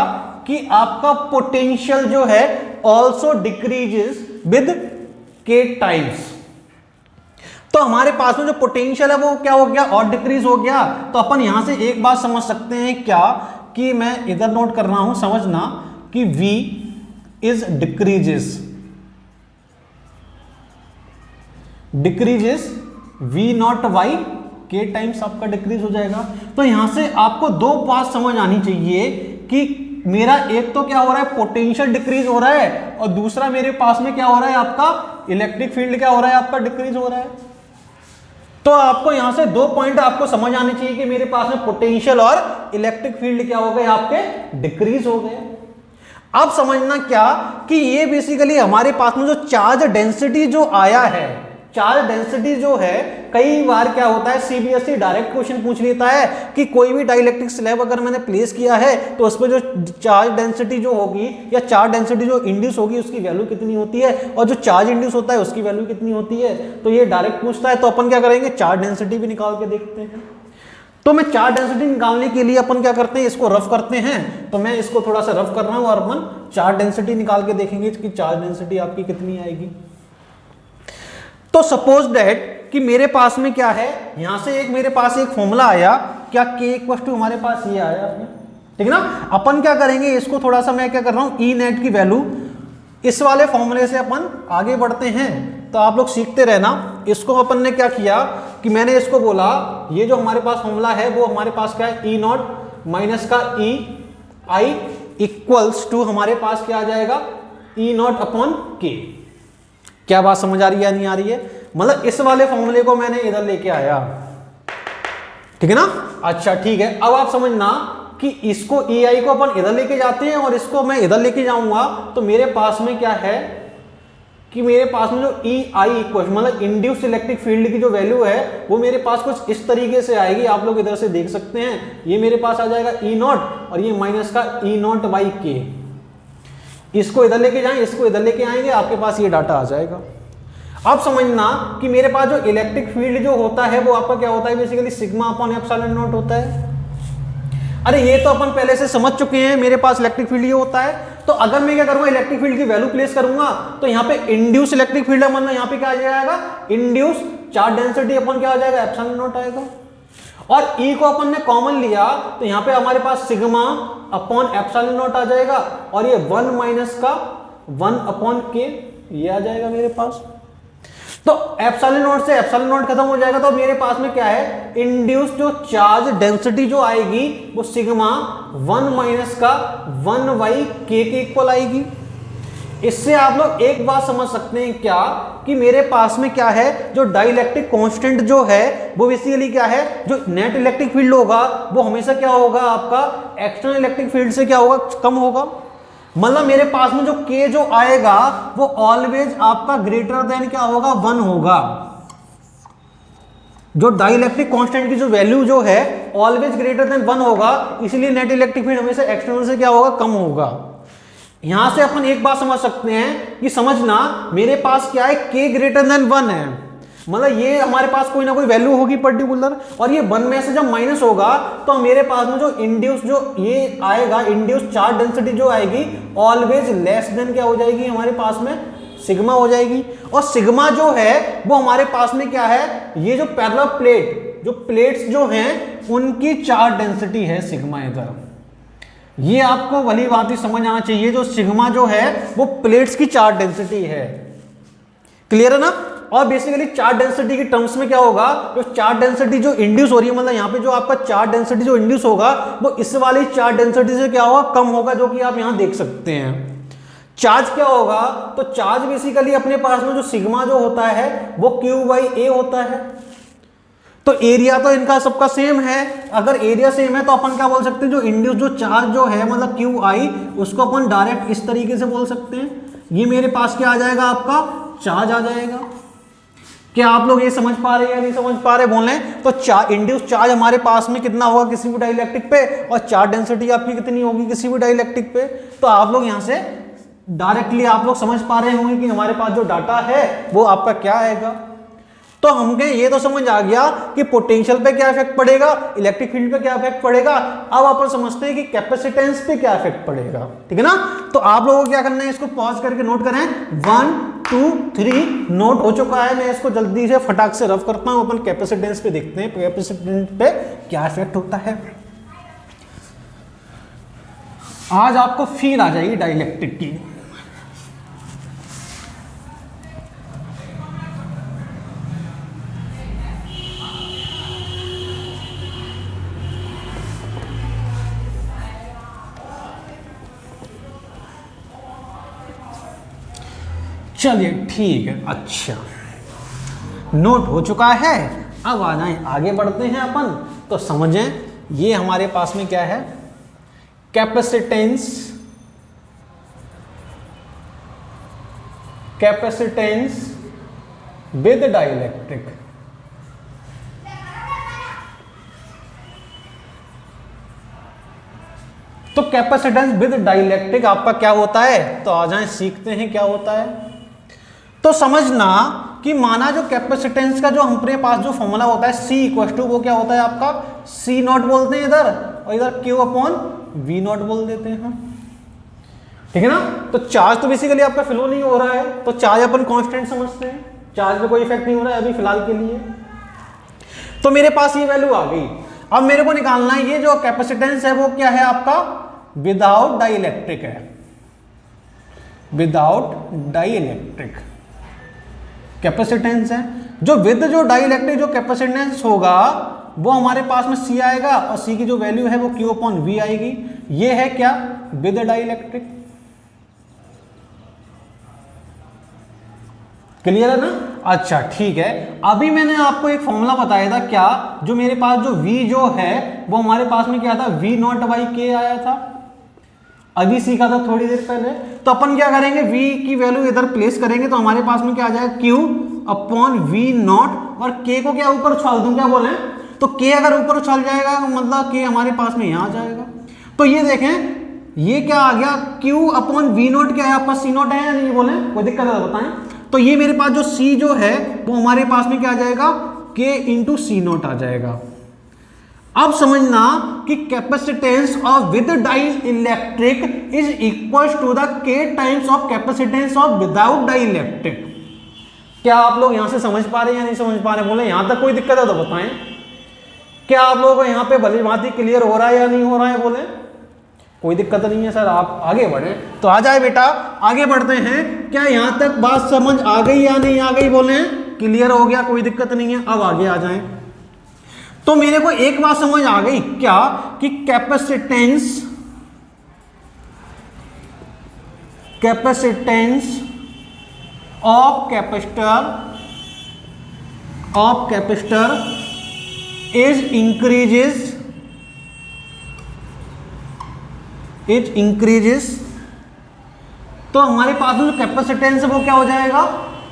Speaker 1: कि आपका पोटेंशियल जो है ऑल्सो डिक्रीजेस विद के टाइम्स। तो हमारे पास में जो पोटेंशियल है वो क्या हो गया, और डिक्रीज हो गया। तो अपन यहां से एक बात समझ सकते हैं क्या, कि मैं इधर नोट कर रहा हूं, समझना कि V is decreases V not by के टाइम्स आपका डिक्रीज हो जाएगा। तो यहां से आपको दो बात समझ आनी चाहिए कि मेरा एक तो क्या हो रहा है, पोटेंशियल डिक्रीज हो रहा है, और दूसरा मेरे पास में क्या हो रहा है आपका, इलेक्ट्रिक फील्ड क्या हो रहा है आपका, डिक्रीज हो रहा है। तो आपको यहां से दो पॉइंट आपको समझ आने चाहिए कि मेरे पास में पोटेंशियल और इलेक्ट्रिक फील्ड क्या हो गए आपके, डिक्रीज हो गए। अब समझना क्या, कि ये बेसिकली हमारे पास में जो चार्ज डेंसिटी जो आया है, चार्ज डेंसिटी जो है, कई बार क्या होता है सीबीएसई डायरेक्ट क्वेश्चन पूछ लेता है कि कोई भी डाइलेक्ट्रिक स्लैब अगर मैंने प्लेस किया है तो उस पर जो चार्ज डेंसिटी जो होगी, या चार्ज डेंसिटी जो इंड्यूस होगी उसकी वैल्यू कितनी होती है, और जो चार्ज इंड्यूस होता है उसकी वैल्यू कितनी होती है। तो ये डायरेक्ट पूछता है। तो अपन क्या करेंगे, चार्ज डेंसिटी भी निकाल के देखते हैं। तो मैं चार्ज डेंसिटी निकालने के लिए अपन क्या करते हैं, इसको रफ करते हैं। तो मैं इसको थोड़ा सा रफ कर रहा हूं और अपन चार्ज डेंसिटी निकाल के देखेंगे कि चार्ज डेंसिटी आपकी कितनी आएगी। तो सपोज दैट कि मेरे पास में क्या है, यहां से एक मेरे पास एक फॉर्मूला आया, क्या K इक्वल टू हमारे पास ये आया, ठीक है ना। अपन क्या करेंगे, इसको थोड़ा सा मैं क्या कर रहा हूं, ई नेट की वैल्यू इस वाले फॉर्मूले से अपन आगे बढ़ते हैं। तो आप लोग सीखते रहना। इसको अपन ने क्या किया कि मैंने इसको बोला, ये जो हमारे पास फॉर्मूला है वो हमारे पास क्या है, ई नॉट माइनस का ई आई इक्वल्स टू हमारे पास क्या आ जाएगा, ई नॉट अपॉन के। क्या बात समझ आ रही है या नहीं आ रही है? मतलब इस वाले फॉर्मूले को मैंने इधर लेके आया, ठीक है ना। अच्छा ठीक है, अब आप समझना कि इसको ई आई को अपन इधर लेके जाते हैं और इसको मैं इधर लेके जाऊंगा। तो मेरे पास में क्या है कि मेरे पास में जो ई आई इक्वल मतलब इंड्यूस इलेक्ट्रिक फील्ड की जो वैल्यू है वो मेरे पास कुछ इस तरीके से आएगी। आप लोग इधर से देख सकते हैं, ये मेरे पास आ जाएगा ई नॉट और ये माइनस का ई नॉट बाई के। इसको इधर लेके जाएं, इसको इधर लेके आएंगे, आपके पास ये डाटा आ जाएगा। अब समझना कि मेरे पास जो इलेक्ट्रिक फील्ड जो होता है वो आपका क्या होता है, basically sigma upon epsilon not होता है। अरे ये तो अपन पहले से समझ चुके हैं, मेरे पास इलेक्ट्रिक फील्ड ये होता है। तो अगर मैं क्या करूंगा, इलेक्ट्रिक फील्ड की वैल्यू प्लेस करूंगा तो यहाँ पे इंड्यूस इलेक्ट्रिक फील्ड है, मतलब यहाँ पे क्या आ जाएगा, इंड्यूस चार्ज डेंसिटी अपन क्या आ जाएगा, एप्सिलॉन नॉट आएगा। और ई को अपन ने कॉमन लिया तो यहाँ पे हमारे पास सिग्मा अपॉन एप्सिलॉन नॉट आ जाएगा और ये 1 माइनस का 1 अपॉन के ये आ जाएगा मेरे पास। तो एप्सिलॉन नॉट से एप्सिलॉन नॉट खत्म हो जाएगा। तो मेरे पास में क्या है, इंड्यूस जो चार्ज डेंसिटी जो आएगी वो सिग्मा 1 माइनस का 1 बाई के इक्वल आएगी। इससे आप लोग एक बात समझ सकते हैं क्या, कि मेरे पास में क्या है, जो डाइलेक्ट्रिक कांस्टेंट जो है वो बेसिकली क्या है, जो नेट इलेक्ट्रिक फील्ड होगा वो हमेशा क्या होगा आपका एक्सटर्नल इलेक्ट्रिक फील्ड से क्या होगा, कम होगा। मतलब मेरे पास में जो K जो आएगा वो ऑलवेज आपका ग्रेटर देन क्या होगा, 1 होगा। जो डाइलेक्ट्रिक कांस्टेंट की जो वैल्यू जो है ऑलवेज ग्रेटर देन 1 होगा, इसलिए नेट इलेक्ट्रिक फील्ड हमेशा एक्सटर्नल से क्या होगा, कम होगा। यहां से अपन एक बात समझ सकते हैं कि समझना मेरे पास क्या है, K ग्रेटर देन 1 है, मतलब ये हमारे पास कोई ना कोई वैल्यू होगी पर्टिकुलर, और ये 1 में से जब माइनस होगा तो मेरे पास में जो इंड्यूस जो ये आएगा, इंड्यूस चार्ज डेंसिटी जो आएगी ऑलवेज लेस देन क्या हो जाएगी, हमारे पास में सिग्मा हो जाएगी। और सिग्मा जो है वो हमारे पास में क्या है, ये जो पैरेलल प्लेट जो प्लेट्स जो हैं उनकी चार्ज डेंसिटी है सिग्मा इधर। ये आपको भली बात ही समझ आना चाहिए, जो सिग्मा जो है वो प्लेट्स की चार्ज डेंसिटी है। क्लियर है ना। और बेसिकली चार्ज डेंसिटी की टर्म्स में क्या होगा, जो चार्ज डेंसिटी जो इंड्यूस हो रही है, मतलब यहाँ पे जो आपका चार्ज डेंसिटी जो इंड्यूस होगा वो इस वाली चार्ज डेंसिटी से क्या होगा, कम होगा, जो कि आप यहाँ देख सकते हैं। चार्ज क्या होगा, तो चार्ज बेसिकली अपने पास में जो सिग्मा जो होता है वो Q/A होता है। तो एरिया तो इनका सबका सेम है, अगर एरिया सेम है तो अपन क्या बोल सकते हैं, जो इंड्यूस जो चार्ज जो है मतलब QI, उसको अपन डायरेक्ट इस तरीके से बोल सकते हैं, ये मेरे पास क्या आ जाएगा, आपका चार्ज आ जाएगा। क्या आप लोग ये समझ पा रहे हैं या नहीं समझ पा रहे, बोल रहे हैं तो इंड्यूस चार्ज हमारे पास में कितना होगा किसी भी डाइलेक्ट्रिक पे, और चार्ज डेंसिटी आपकी कितनी होगी किसी भी डाइलेक्ट्रिक पे। तो आप लोग यहां से डायरेक्टली आप लोग समझ पा रहे होंगे कि हमारे पास जो डाटा है वो आपका क्या आएगा। तो हमके ये तो समझ आ गया कि पोटेंशियल पे क्या इफेक्ट पड़ेगा, इलेक्ट्रिक फील्ड पे क्या इफेक्ट पड़ेगा। अब अपन समझते हैं कि कैपेसिटेंस पे क्या इफेक्ट पड़ेगा, ठीक है ना। तो आप लोगों को क्या करना है, इसको पॉज करके नोट करें, 1 2 3 नोट हो चुका है। मैं इसको जल्दी से फटाक से रफ करता हूं, अपन कैपेसिटेंस पे देखते हैं कैपेसिटेंस पे क्या इफेक्ट होता है। आज आपको फील आ जाएगी डाइलेक्ट्रिक की। चलिए ठीक है, अच्छा नोट हो चुका है। अब आ जाएं, आगे बढ़ते हैं अपन। तो समझें ये हमारे पास में क्या है, कैपेसिटेंस, कैपेसिटेंस विद डाइलेक्ट्रिक। तो कैपेसिटेंस विद डाइलेक्ट्रिक आपका क्या होता है, तो आ जाएं सीखते हैं क्या होता है। तो समझना कि माना जो कैपेसिटेंस का जो हमारे पास जो फॉर्मूला होता है C = वो क्या होता है आपका C0 बोलते हैं इधर, और इधर Q/V0 बोल देते हैं, ठीक है ना। तो चार्ज तो बेसिकली आपका फ्लो नहीं हो रहा है, तो चार्ज अपन कांस्टेंट समझते हैं, चार्ज पे कोई इफेक्ट नहीं हो रहा है अभी फिलहाल के लिए। तो मेरे पास ये वैल्यू आ गई। अब मेरे को निकालना है ये जो कैपेसिटेंस है वो क्या है आपका विदाउट डाइलेक्ट्रिक है, विदाउट डाइलेक्ट्रिक कैपेसिटेंस है। जो विद जो डाइलेक्ट्रिक जो कैपेसिटेंस होगा वो हमारे पास में C आएगा, और C की जो वैल्यू है वो Q/V आएगी। ये है क्या विद डाइलेक्ट्रिक, क्लियर है ना। अच्छा ठीक है, अभी मैंने आपको एक फॉर्मूला बताया था क्या, जो मेरे पास जो V जो है वो हमारे पास में क्या था, V0/K आया था, अभी सीखा था थोड़ी देर पहले। तो अपन क्या करेंगे, V की वैल्यू इधर प्लेस करेंगे तो हमारे पास में क्या आ जाएगा Q/V0, और K को क्या ऊपर उछाल दूं, क्या बोले, तो K अगर ऊपर उछाल जाएगा मतलब K हमारे पास में यहां आ जाएगा। तो ये देखें ये क्या आ गया, Q/V0 क्या है आपका C0 है या नहीं, बोले कोई दिक्कत है बताएं। तो ये मेरे पास जो C जो है वो हमारे पास में क्या आ जाएगा, K × C0 आ जाएगा। अब समझना कि capacitance of with dielectric is equal to the K times of capacitance of without dielectric. क्या आप लोग यहां से समझ पा रहे हैं या नहीं समझ पा रहे, बोले यहां तक कोई दिक्कत है तो बताएं। क्या आप लोगों को यहां पे भली भांति क्लियर हो रहा है या नहीं हो रहा है, बोले कोई दिक्कत नहीं है सर, आप आगे बढ़े। तो आ जाए बेटा आगे बढ़ते हैं। क्या यहां तक बात समझ आ गई या नहीं आ गई, बोले क्लियर हो गया, कोई दिक्कत नहीं है। अब आगे आ जाएं। तो मेरे को एक बात समझ आ गई क्या, कि capacitance of capacitor is increases. तो हमारे पास में जो कैपेसिटेंस है वो क्या हो जाएगा,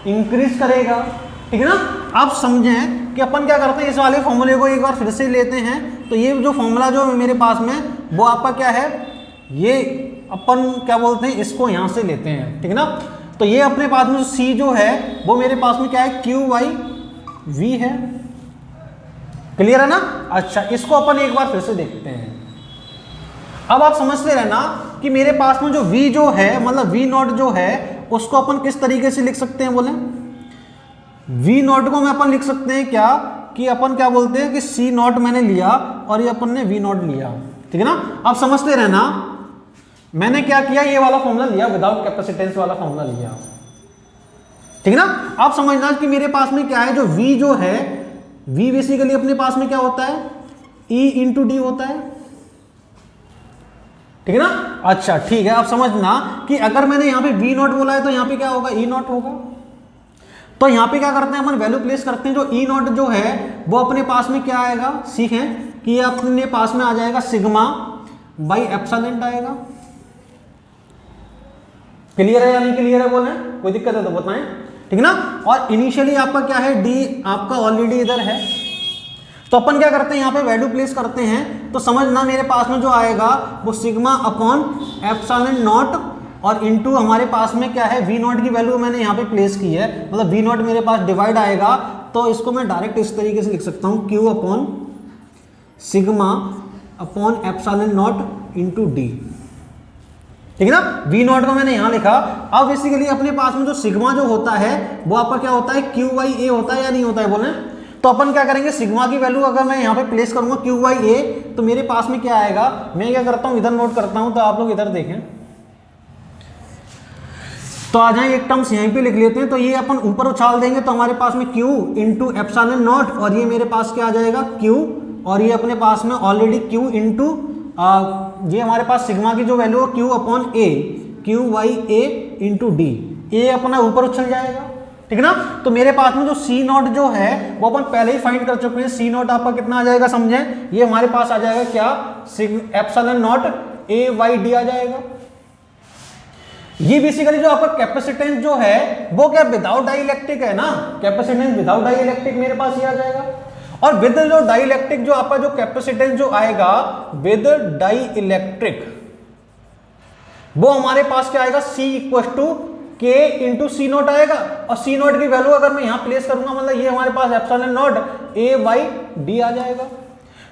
Speaker 1: इंक्रीज करेगा, ठीक है ना। आप समझें कि अपन क्या करते हैं, इस वाले फॉर्मूले को एक बार फिर से लेते हैं। तो ये जो फॉर्मूला जो मेरे पास में वो आपका क्या है, ये अपन क्या बोलते हैं, इसको यहां से लेते हैं, ठीक है ना। तो ये अपने पास में जो C जो है वो मेरे पास में क्या है, Q/V है, क्लियर है ना। अच्छा इसको अपन एक बार फिर से देखते हैं। अब आप समझते रहना कि मेरे पास में जो V जो है मतलब V0 जो है उसको अपन किस तरीके से लिख सकते हैं, बोले V0 को मैं अपन लिख सकते हैं क्या, कि अपन क्या बोलते हैं कि C0 मैंने लिया और ये अपन ने V0 लिया, ठीक है ना। अब समझते रहना मैंने क्या किया, ये वाला फॉर्मूला लिया, विदाउट कैपेसिटेंस वाला फॉर्मूला लिया, ठीक है ना। आप समझना कि मेरे पास में क्या है, जो V जो है, V बेसिकली अपने पास में क्या होता है, E इंटू डी होता है, ठीक है ना। अच्छा ठीक है, आप समझना कि अगर मैंने यहां पे V नॉट बोला है तो यहां पे क्या होगा, E नॉट होगा। तो यहां पे क्या करते हैं, अपन वैल्यू प्लेस करते हैं, जो E नॉट जो है वो अपने पास में क्या आएगा, सीखें कि ये अपने पास में आ जाएगा सिग्मा बाई एप्सिलॉन आएगा। क्लियर है या नहीं क्लियर है, बोले कोई दिक्कत है तो बताएं, ठीक है ना। और इनिशियली आपका क्या है, डी आपका ऑलरेडी इधर है, तो अपन क्या करते हैं, यहाँ पे वैल्यू प्लेस करते हैं, तो समझना मेरे पास में जो आएगा वो सिग्मा अपॉन एप्सिलॉन नॉट और इनटू हमारे पास में क्या है, वी नॉट की वैल्यू मैंने यहाँ पे प्लेस की है, मतलब वी नॉट मेरे पास डिवाइड आएगा, तो इसको मैं डायरेक्ट इस तरीके से लिख सकता हूँ, Q upon sigma upon epsilon naught into D, ठीक है ना। वी नॉट को मैंने यहां लिखा। अब बेसिकली अपने पास में जो सिग्मा जो होता है वो आपका क्या होता है, क्यू बाई ए होता है या नहीं होता है, बोले। तो अपन क्या करेंगे, सिग्मा की वैल्यू अगर मैं यहां पे प्लेस करूंगा क्यू बाई ए, तो मेरे पास में क्या आएगा, मैं क्या करता हूं इधर नोट करता हूं, तो आप लोग इधर देखें, तो आ जाए एक टर्म्स यहीं पे लिख लेते हैं, तो ये अपन ऊपर उछाल देंगे तो हमारे पास में Q इंटू एप्सिलॉन नॉट, और ये मेरे पास क्या आ जाएगा Q, और ये अपने पास में ऑलरेडी Q इंटू ये हमारे पास सिग्मा की जो वैल्यू है Q upon A, Q by A into D, A अपना ऊपर उछल जाएगा, ठीक है ना। तो मेरे पास में जो C नॉट जो है वो अपन पहले ही फाइंड कर चुके हैं, C नॉट आपका कितना आ जाएगा, समझें, ये हमारे पास आ जाएगा क्या, epsilon naught A by D आ जाएगा। ये बेसिकली जो आपका कैपेसिटेंस जो है वो क्या विदाउट डाइलेक्ट्रिक है ना, कैपेसिटेंस विदाउट डाइलेक्ट्रिक मेरे पास ये आ जाएगा, और विद जो डाइलेक्ट्रिक जो आपका जो कैपेसिटेंस जो आएगा विद डाइलेक्ट्रिक, वो हमारे पास क्या आएगा, C इक्वल टू के इंटू सी नॉट आएगा, और सी नॉट की वैल्यू अगर मैं यहां प्लेस करूंगा, मतलब ये हमारे पास epsilon naught A by D आ जाएगा।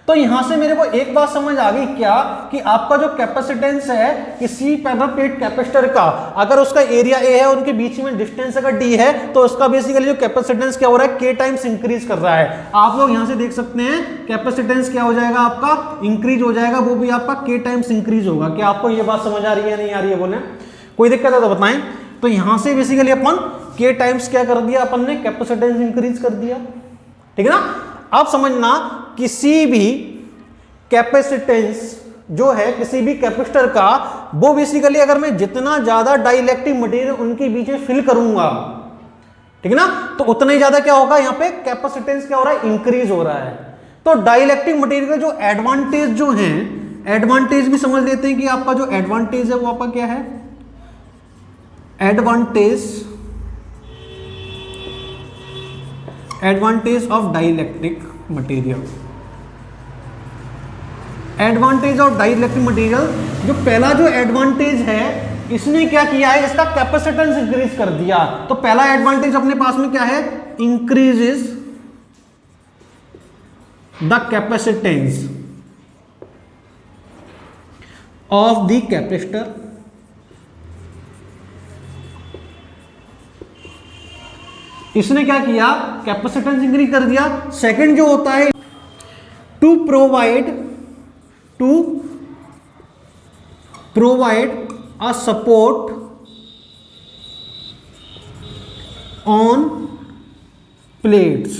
Speaker 1: तो यहां से मेरे को एक बात समझ आ गई क्या, कि आपका जो कैपेसिटेंस है किसी पैरेलल प्लेट कैपेसिटर का, अगर उसका एरिया ए है, उनके बीच में डिस्टेंस अगर डी है, तो उसका बेसिकली जो कैपेसिटेंस क्या हो रहा है, के टाइम्स इंक्रीज कर रहा है। आप लोग यहां से देख सकते हैं कैपेसिटेंस क्या हो जाएगा, आपका इंक्रीज हो जाएगा, वो भी आपका के टाइम्स इंक्रीज होगा। क्या आपको ये बात समझ आ रही है, नहीं आ रही है, बोले कोई दिक्कत है तो बताएं। तो यहां से बेसिकली अपन के टाइम्स क्या कर दिया, अपन ने कैपेसिटेंस इंक्रीज कर दिया, ठीक है ना। आप समझना किसी भी कैपेसिटेंस जो है किसी भी कैपेसिटर का, वो बेसिकली अगर मैं जितना ज्यादा डाइलेक्ट्रिक मटेरियल उनके बीच में फिल करूंगा, ठीक है ना, तो उतना ही ज्यादा क्या होगा, यहां पे कैपेसिटेंस क्या हो रहा है, इंक्रीज हो रहा है। तो डाइलेक्ट्रिक मटेरियल के जो एडवांटेज जो हैं, एडवांटेज भी समझ लेते हैं कि आपका जो एडवांटेज है वो आपका क्या है, advantage of dielectric material. Advantage of dielectric material, जो पहला जो एडवांटेज है, इसने क्या किया है, इसका कैपेसिटेंस इंक्रीज कर दिया। तो पहला एडवांटेज अपने पास में क्या है, increases the capacitance of the capacitor. इसने क्या किया, कैपेसिटेंस इंक्रीज कर दिया। सेकंड जो होता है, to provide a support on plates.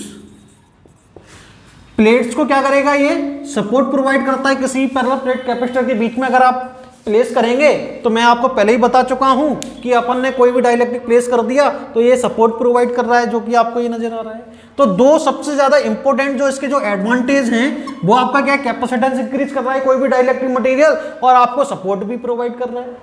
Speaker 1: Plates को क्या करेगा, ये सपोर्ट प्रोवाइड करता है किसी पैरेलल प्लेट कैपेसिटर के बीच में। अगर आप प्लेस करेंगे तो मैं आपको पहले ही बता चुका हूं कि अपन ने कोई भी डाइलेक्ट्रिक प्लेस कर दिया तो ये सपोर्ट प्रोवाइड कर रहा है, जो कि आपको ये नजर आ रहा है। तो दो सबसे ज्यादा इंपॉर्टेंट जो इसके जो एडवांटेज हैं, वो आपका क्या, कैपेसिटेंस इंक्रीज कर रहा है कोई भी डाइलेक्ट्रिक मटेरियल, और आपको सपोर्ट भी प्रोवाइड कर रहा है।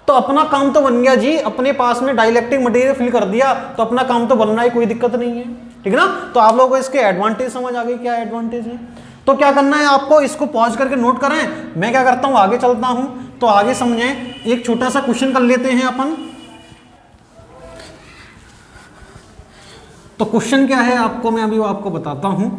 Speaker 1: तो अपना काम तो बन गया जी, अपने पास में डाइलेक्ट्रिक मटेरियल फिल कर दिया तो अपना काम तो बन रहा है, कोई दिक्कत नहीं है, ठीक है ना। तो आप लोगों को इसके एडवांटेज समझ आ गई, क्या एडवांटेज है। तो क्या करना है आपको, इसको पॉज करके नोट करें, मैं क्या करता हूं आगे चलता हूं, तो आगे समझें। एक छोटा सा क्वेश्चन कर लेते हैं अपन। तो क्वेश्चन क्या है आपको मैं अभी वो आपको बताता हूं।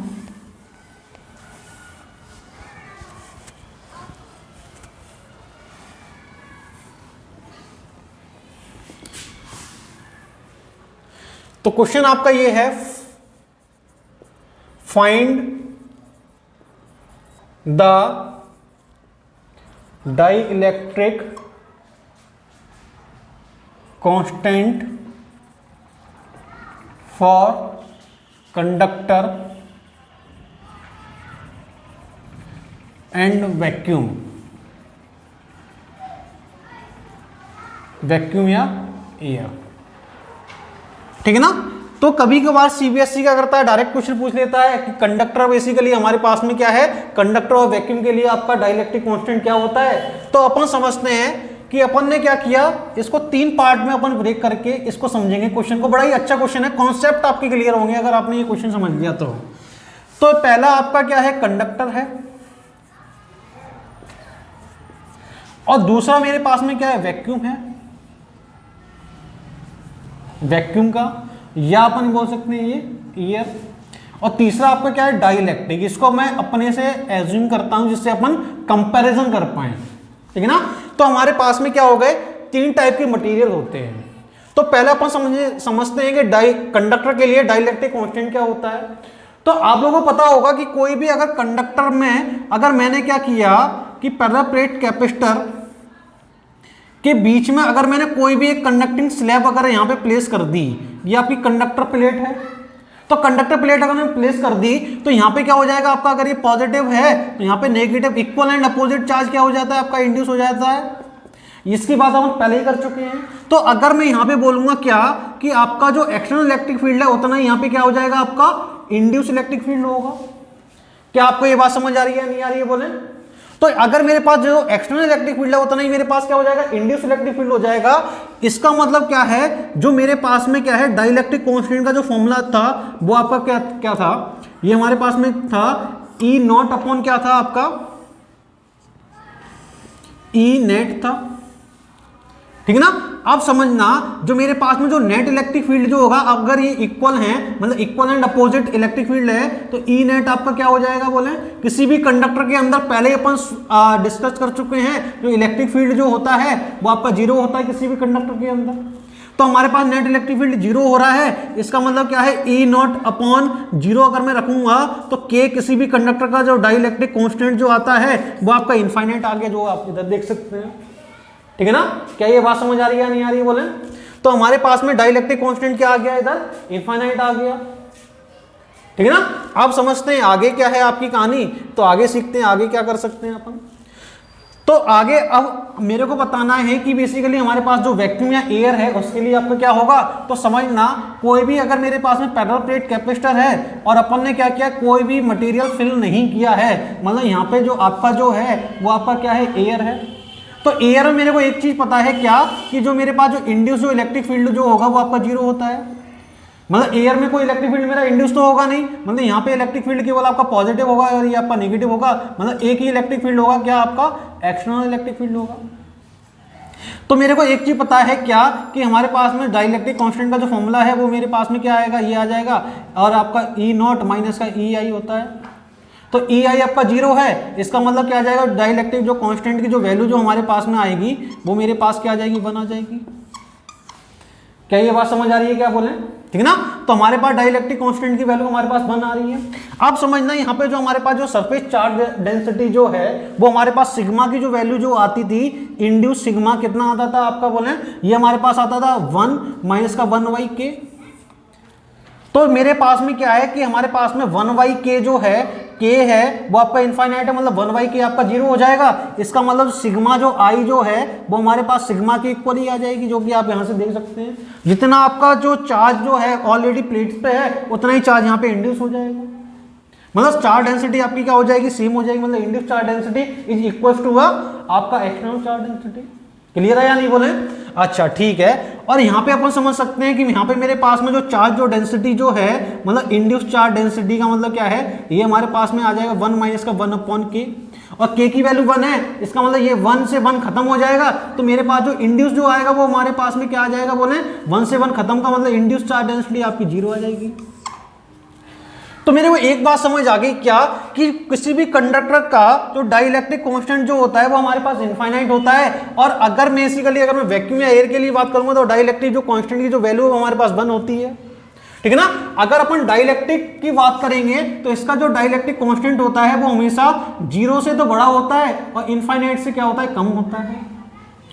Speaker 1: तो क्वेश्चन आपका ये है, find the dielectric constant for conductor and vacuum, vacuum या एयर, ठीक है ना। तो कभी कभार सीबीएसई क्या करता है, डायरेक्ट क्वेश्चन पूछ लेता है कि कंडक्टर बेसिकली हमारे पास में क्या है, कंडक्टर और वैक्यूम के लिए आपका डाइलेक्ट्रिक कांस्टेंट क्या होता है। तो अपन समझते हैं कि अपन ने क्या किया, इसको 3 पार्ट में अपन ब्रेक करके इसको समझेंगे क्वेश्चन को। बड़ा ही अच्छा क्वेश्चन है, कॉन्सेप्ट आपके क्लियर होंगे अगर आपने ये क्वेश्चन समझ लिया तो। पहला आपका क्या है, कंडक्टर है, और दूसरा मेरे पास में क्या है, वैक्यूम है, वैक्यूम का, या अपन बोल सकते हैं ये एयर, और तीसरा आपका क्या है, डाइलेक्ट्रिक। इसको मैं अपने से एज्यूम करता हूं जिससे अपन कंपैरिजन कर पाए, ठीक है ना। तो हमारे पास में क्या हो गए, 3 टाइप के मटेरियल होते हैं। तो पहले अपन समझते हैं कि कंडक्टर के लिए डाइलेक्ट्रिक कांस्टेंट क्या होता है। तो आप लोगों को पता होगा कि कोई भी अगर कंडक्टर में अगर मैंने क्या किया कि पैरेलल प्लेट कैपेसिटर के बीच में अगर मैंने कोई भी एक कंडक्टिंग स्लैब अगर यहां पे प्लेस कर दी, ये आपकी कंडक्टर प्लेट है, तो कंडक्टर प्लेट अगर मैंने प्लेस कर दी तो यहां पे क्या हो जाएगा आपका, अगर ये पॉजिटिव है तो यहां पे negative, equal and opposite charge क्या हो जाता है आपका, इंड्यूस हो जाता है। इसकी बात हम पहले ही कर चुके हैं। तो अगर मैं यहां पे बोलूंगा क्या कि आपका जो एक्सटर्नल इलेक्ट्रिक फील्ड है उतना ही यहां पे क्या हो जाएगा, आपका इंड्यूस इलेक्ट्रिक फील्ड होगा। क्या आपको ये बात समझ आ रही है, नहीं आ रही है बोले। तो अगर मेरे पास जो एक्सटर्नल इलेक्ट्रिक फील्ड है उतना ही मेरे पास क्या हो जाएगा, इंड्यूस इलेक्ट्रिक फील्ड हो जाएगा। इसका मतलब क्या है, जो मेरे पास में क्या है, डाइलेक्ट्रिक कांस्टेंट का जो फॉर्मूला था वो आपका क्या था, ये हमारे पास में था ई नॉट अपॉन क्या था आपका, ई नेट था, ठीक है ना। अब समझना, जो मेरे पास में जो नेट इलेक्ट्रिक फील्ड जो होगा, अगर ये इक्वल है मतलब equal and opposite electric field है, तो ई नेट आपका क्या हो जाएगा बोले, किसी भी कंडक्टर के अंदर पहले ही अपन डिस्कस कर चुके हैं, जो इलेक्ट्रिक फील्ड जो होता है वो आपका 0 होता है किसी भी कंडक्टर के अंदर। तो हमारे पास नेट इलेक्ट्रिक फील्ड 0 हो रहा है, इसका मतलब क्या है, ई नॉट अपॉन 0 अगर मैं रखूंगा तो के किसी भी कंडक्टर का जो डाइलेक्ट्रिक कांस्टेंट जो आता है वो आपका इनफाइनाइट आ गया, जो आप इधर देख सकते हैं, ठीक है ना। क्या ये बात समझ आ रही है, नहीं आ रही है बोले। तो हमारे पास में डाइलेक्ट्रिक कांस्टेंट क्या आ गया, इधर इनफाइनाइट आ गया, ठीक है ना। आप समझते हैं आगे क्या है आपकी कहानी, तो आगे सीखते हैं आगे क्या कर सकते हैं अपन। तो आगे अब मेरे को बताना है कि बेसिकली हमारे पास जो वैक्यूम या एयर है उसके लिए आपका क्या होगा। तो समझना, कोई भी अगर मेरे पास में पैरेलल प्लेट कैपेसिटर है और अपन ने क्या किया, कोई भी मटेरियल फिल नहीं किया है, मतलब यहाँ पे जो आपका जो है वो आपका क्या है, एयर है। तो एयर में मेरे को एक चीज पता है क्या, कि जो मेरे पास जो इंड्यूस जो इलेक्ट्रिक फील्ड जो होगा वो आपका 0 होता है। मतलब एयर में कोई इलेक्ट्रिक फील्ड मेरा इंड्यूस तो होगा नहीं, मतलब यहाँ पे इलेक्ट्रिक फील्ड केवल आपका पॉजिटिव होगा और ये आपका नेगेटिव होगा, मतलब एक ही इलेक्ट्रिक फील्ड होगा, क्या आपका एक्सटर्नल इलेक्ट्रिक फील्ड होगा। तो मेरे को एक चीज पता है क्या, कि हमारे पास में डाइलेक्ट्रिक कांस्टेंट का जो फॉर्मूला है वो मेरे पास में क्या आएगा, ये आ जाएगा, और आपका ई नॉट माइनस का ई आई होता है। तो ई आई आपका 0 है, इसका मतलब क्या आ जाएगा, डाइलेक्ट्रिक जो कांस्टेंट की जो वैल्यू जो हमारे पास में आएगी वो मेरे पास क्या आ जाएगी, 1 आ जाएगी। क्या ये बात समझ आ रही है, क्या बोले, ठीक है ना। तो हमारे पास डाइलेक्ट्रिक कांस्टेंट की वैल्यू हमारे पास 1 आ रही है। आप समझना, यहाँ पे जो हमारे पास जो सरफेस चार्ज डेंसिटी जो है वो हमारे पास सिग्मा की जो वैल्यू जो आती थी, इंड्यूस सिग्मा कितना आता था आपका बोले, ये हमारे पास आता था 1 माइनस का 1/k। तो मेरे पास में क्या है कि हमारे पास में 1/k जो है, k है वो आपका इनफाइनाइट है, मतलब 1/k आपका 0 हो जाएगा। इसका मतलब सिग्मा जो i जो है वो हमारे पास सिग्मा के इक्वल ही आ जाएगी, जो कि आप यहां से देख सकते हैं। जितना आपका जो चार्ज जो है ऑलरेडी प्लेट्स पे है उतना ही चार्ज यहाँ पे इंड्यूस हो जाएगा, मतलब चार्ज डेंसिटी आपकी क्या हो जाएगी, सेम हो जाएगी, मतलब induced charge density is equal to आपका एक्सटर्नल चार्ज डेंसिटी। क्लियर है या नहीं बोले, अच्छा ठीक है। और यहाँ पे अपन समझ सकते हैं कि यहाँ पे मेरे पास में जो चार्ज जो डेंसिटी जो है, मतलब इंड्यूस चार्ज डेंसिटी का मतलब क्या है, ये हमारे पास में आ जाएगा 1 माइनस का 1/k, और k की वैल्यू 1 है, इसका मतलब ये 1 से 1 खत्म हो जाएगा। तो मेरे पास जो इंड्यूस जो आएगा वो हमारे पास में क्या आ जाएगा बोले, 1 से 1 खत्म का मतलब इंड्यूस चार्ज डेंसिटी आपकी 0 आ जाएगी। तो मेरे को एक बात समझ आ गई क्या, कि किसी भी कंडक्टर का जो डाइलेक्ट्रिक कांस्टेंट जो होता है वो हमारे पास इनफाइनाइट होता है। और अगर बेसिकली अगर मैं वैक्यूम या एयर के लिए बात करूंगा तो डाइलेक्ट्रिक जो कांस्टेंट की जो वैल्यू है हमारे पास 1 होती है, ठीक है ना। अगर अपन डाइलेक्ट्रिक की बात करेंगे तो इसका जो डाइलेक्ट्रिक कांस्टेंट होता है वो हमेशा 0 से तो बड़ा होता है और इनफाइनाइट से क्या होता है, कम होता है।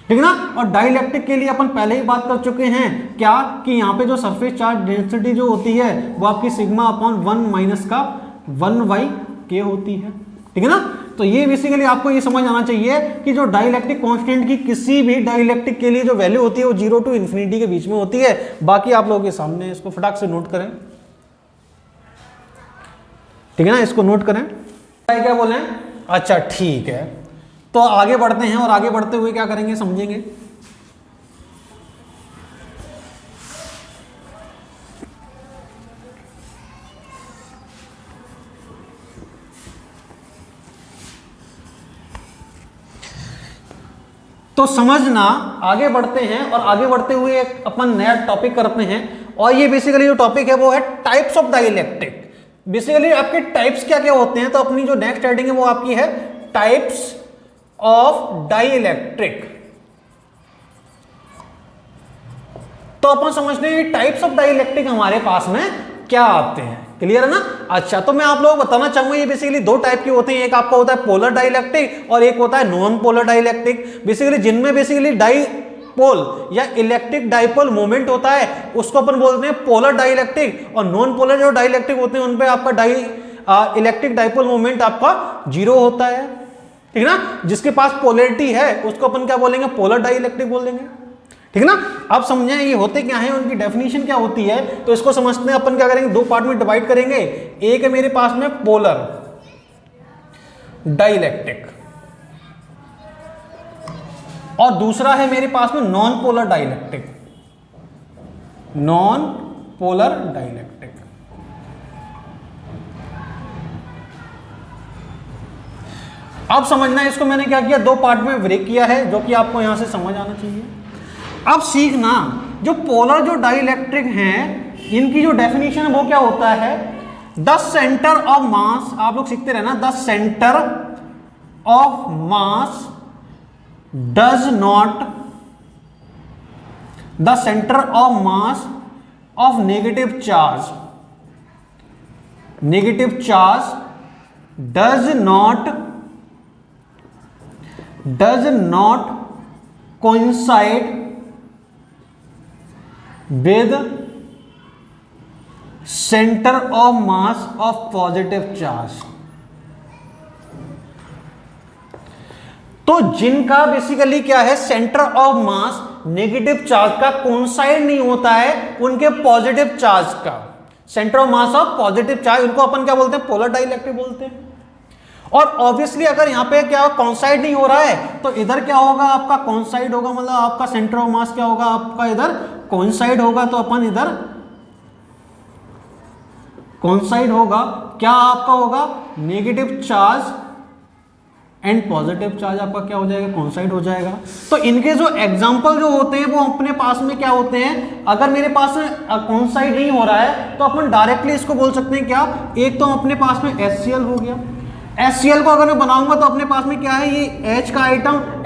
Speaker 1: ठीक है ना। और डाइलेक्ट्रिक के लिए अपन पहले ही बात कर चुके हैं क्या कि यहाँ पे जो सरफेस चार्ज डेंसिटी जो होती है वो आपकी सिग्मा अपॉन 1 माइनस का 1/k होती है। ठीक है ना। तो ये बेसिकली आपको ये समझ आना चाहिए कि जो डाइलेक्ट्रिक कांस्टेंट की किसी भी डाइलेक्ट्रिक के लिए जो वैल्यू होती है वो 0 to इन्फिनिटी के बीच में होती है। बाकी आप लोगों के सामने इसको फटाक से नोट करें। ठीक है ना, इसको नोट करें। क्या बोले? अच्छा ठीक है, तो आगे बढ़ते हैं और आगे बढ़ते हुए क्या करेंगे समझेंगे। तो समझना, आगे बढ़ते हैं और आगे बढ़ते हुए एक अपन नया टॉपिक करते हैं। और ये बेसिकली जो टॉपिक है वो है टाइप्स ऑफ डाइलेक्ट्रिक। बेसिकली आपके टाइप्स क्या क्या होते हैं, तो अपनी जो नेक्स्ट हेडिंग है वो आपकी है टाइप्स ऑफ डाइलेक्ट्रिक। तो अपन समझते हैं टाइप्स ऑफ डाइलेक्ट्रिक हमारे पास में क्या आते हैं। क्लियर है ना। अच्छा, तो मैं आप लोगों को बताना चाहूंगा ये बेसिकली दो टाइप के होते हैं। एक आपका होता है पोलर डाइलेक्ट्रिक और एक होता है नॉन पोलर डाइलेक्ट्रिक। बेसिकली जिनमें बेसिकली डाइपोल या इलेक्ट्रिक डाइपोल मोमेंट होता है उसको अपन बोलते हैं पोलर डाइलेक्ट्रिक, और नॉन पोलर जो डाइलेक्ट्रिक होते हैं उनपे आपका इलेक्ट्रिक डाइपोल मोमेंट आपका 0 होता है। ठीक है ना। जिसके पास पोलैरिटी है उसको अपन क्या बोलेंगे, पोलर डाइलेक्ट्रिक बोल देंगे। ठीक है ना। आप समझे ये होते क्या है, उनकी डेफिनेशन क्या होती है, तो इसको समझते हैं। अपन क्या करेंगे, दो पार्ट में डिवाइड करेंगे। एक है मेरे पास में पोलर डाइलेक्ट्रिक और दूसरा है मेरे पास में non polar dielectric. Non polar dielectric. अब समझना है इसको मैंने क्या किया, दो पार्ट में ब्रेक किया है जो कि आपको यहां से समझ आना चाहिए। अब सीखना जो पोलर जो डाइलेक्ट्रिक हैं इनकी जो डेफिनेशन है वो क्या होता है, द सेंटर ऑफ मास, आप लोग सीखते रहना, the centre of mass does not, the centre of mass of negative charge, negative charge does not coincide with center of mass of positive charge। तो जिनका बेसिकली क्या है, centre of mass negative charge का coincide नहीं होता है उनके positive charge का, centre of mass of positive charge, उनको अपन क्या बोलते हैं, पोलर डाइलेक्ट्रिक बोलते हैं। और ऑब्वियसली अगर यहां पे क्या कॉन्साइड नहीं हो रहा है तो इधर क्या होगा, आपका कॉन्साइड होगा, मतलब आपका सेंटर ऑफ मास क्या होगा, आपका इधर कॉन्साइड होगा। तो अपन इधर कॉन्साइड होगा, क्या आपका होगा, negative charge and positive charge आपका क्या हो जाएगा, कॉन्साइड हो जाएगा। तो इनके जो एग्जांपल जो होते हैं वो अपने पास में क्या होते हैं, अगर मेरे पास कॉन्साइड नहीं हो रहा है तो अपन डायरेक्टली इसको बोल सकते हैं क्या, एक तो अपने पास में HCl हो गया। HCl को अगर मैं बनाऊंगा तो अपने पास में क्या है, ये H का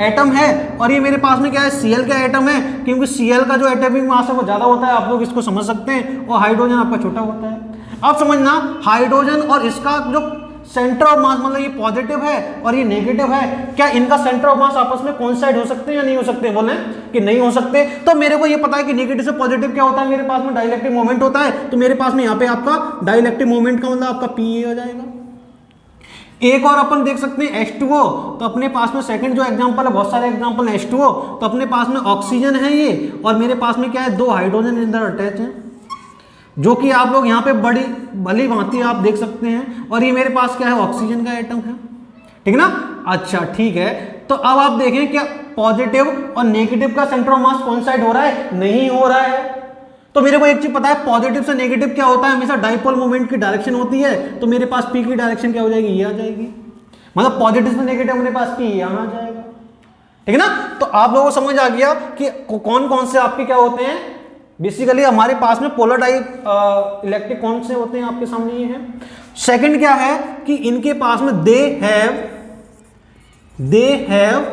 Speaker 1: एटम है और ये मेरे पास में क्या है, Cl का एटम है, क्योंकि Cl का जो एटॉमिक मास है वो ज्यादा होता है, आप लोग इसको समझ सकते हैं, और हाइड्रोजन आपका छोटा होता है। अब समझना, हाइड्रोजन और इसका जो सेंटर ऑफ मास, मतलब ये पॉजिटिव है और ये नेगेटिव है, क्या इनका सेंटर ऑफ मास आपस में कोइंसाइड हो सकते हैं या नहीं हो सकते, बोले कि नहीं हो सकते। तो मेरे को ये पता है कि नेगेटिव से पॉजिटिव क्या होता है, मेरे पास में डाइलेक्ट्रिक मोमेंट होता है, तो मेरे पास में यहाँ पे आपका डाइलेक्ट्रिक मोमेंट का मतलब आपका Pa हो जाएगा। एक और अपन देख सकते हैं H2O, तो अपने पास में सेकंड जो एग्जांपल है, बहुत सारे एग्जांपल है H2O, तो अपने पास में ऑक्सीजन है ये, और मेरे पास में क्या है, दो हाइड्रोजन इधर अटैच है, जो कि आप लोग यहाँ पे बड़ी भली भांति आप देख सकते हैं, और ये मेरे पास क्या है, ऑक्सीजन का एटम है। ठीक है ना। अच्छा ठीक है, तो अब आप देखें क्या पॉजिटिव और नेगेटिव का सेंटर ऑफ मास कोइंसाइड हो रहा है, नहीं हो रहा है। तो मेरे को एक चीज पता है, पॉजिटिव से नेगेटिव क्या होता है, हमेशा डाइपोल मोमेंट की डायरेक्शन होती है, तो मेरे पास P की डायरेक्शन क्या हो जाएगी, ये आ जाएगी, मतलब पॉजिटिव से नेगेटिव मेरे पास P यहां आ जाएगा। ठीक है ना। तो आप लोगों को समझ आ गया कि कौन कौन से आपके क्या होते हैं, बेसिकली हमारे पास में पोलर इलेक्ट्रिक कौन से होते हैं, आपके सामने ये है। सेकंड क्या है कि इनके पास में दे हैव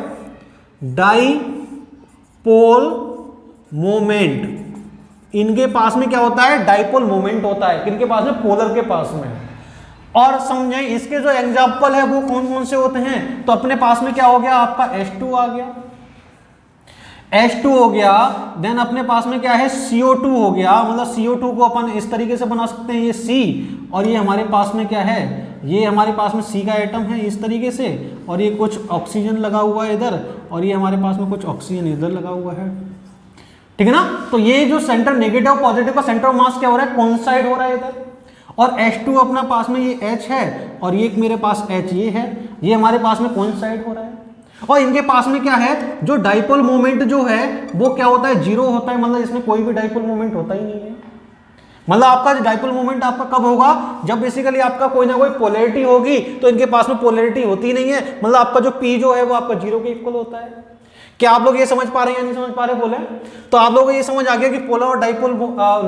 Speaker 1: डाइपोल मोमेंट, इनके पास में क्या होता है, डाइपोल मोमेंट होता है, किनके पास में, पोलर के पास में। और समझें इसके जो एग्जांपल है वो कौन कौन से होते हैं, तो अपने पास में क्या हो गया, आपका H2 आ गया। H2 हो गया, देन अपने पास में क्या है CO2 हो गया, मतलब CO2 को अपन इस तरीके से बना सकते हैं, ये C, और ये हमारे पास में क्या है, ये हमारे पास में C का एटम है इस तरीके से, और ये कुछ ऑक्सीजन लगा हुआ है इधर, और ये हमारे पास में कुछ ऑक्सीजन इधर लगा हुआ है, ठीक है ना। तो ये जो सेंटर नेगेटिव पॉजिटिव का सेंटर ऑफ मास क्या हो रहा है, कोइंसाइड हो रहा है इधर, और H2 अपना पास में ये H है, और ये मेरे पास H ये है, ये हमारे पास में कोइंसाइड हो रहा है, और इनके पास में क्या है, जो डाइपोल मोमेंट जो है वो क्या होता है, जीरो होता है, मतलब इसमें कोई भी डाइपोल मोमेंट होता ही नहीं है। मतलब आपका डाइपोल मोमेंट आपका कब होगा, जब बेसिकली आपका कोई ना कोई पोलैरिटी होगी, तो इनके पास में पोलैरिटी होती ही नहीं है, मतलब आपका जो P जो है वो आपका जीरो के इक्वल होता है। क्या आप लोग ये समझ पा रहे हैं या नहीं समझ पा रहे बोले? तो आप लोगों को ये समझ आ गया कि पोलर और डाइपोल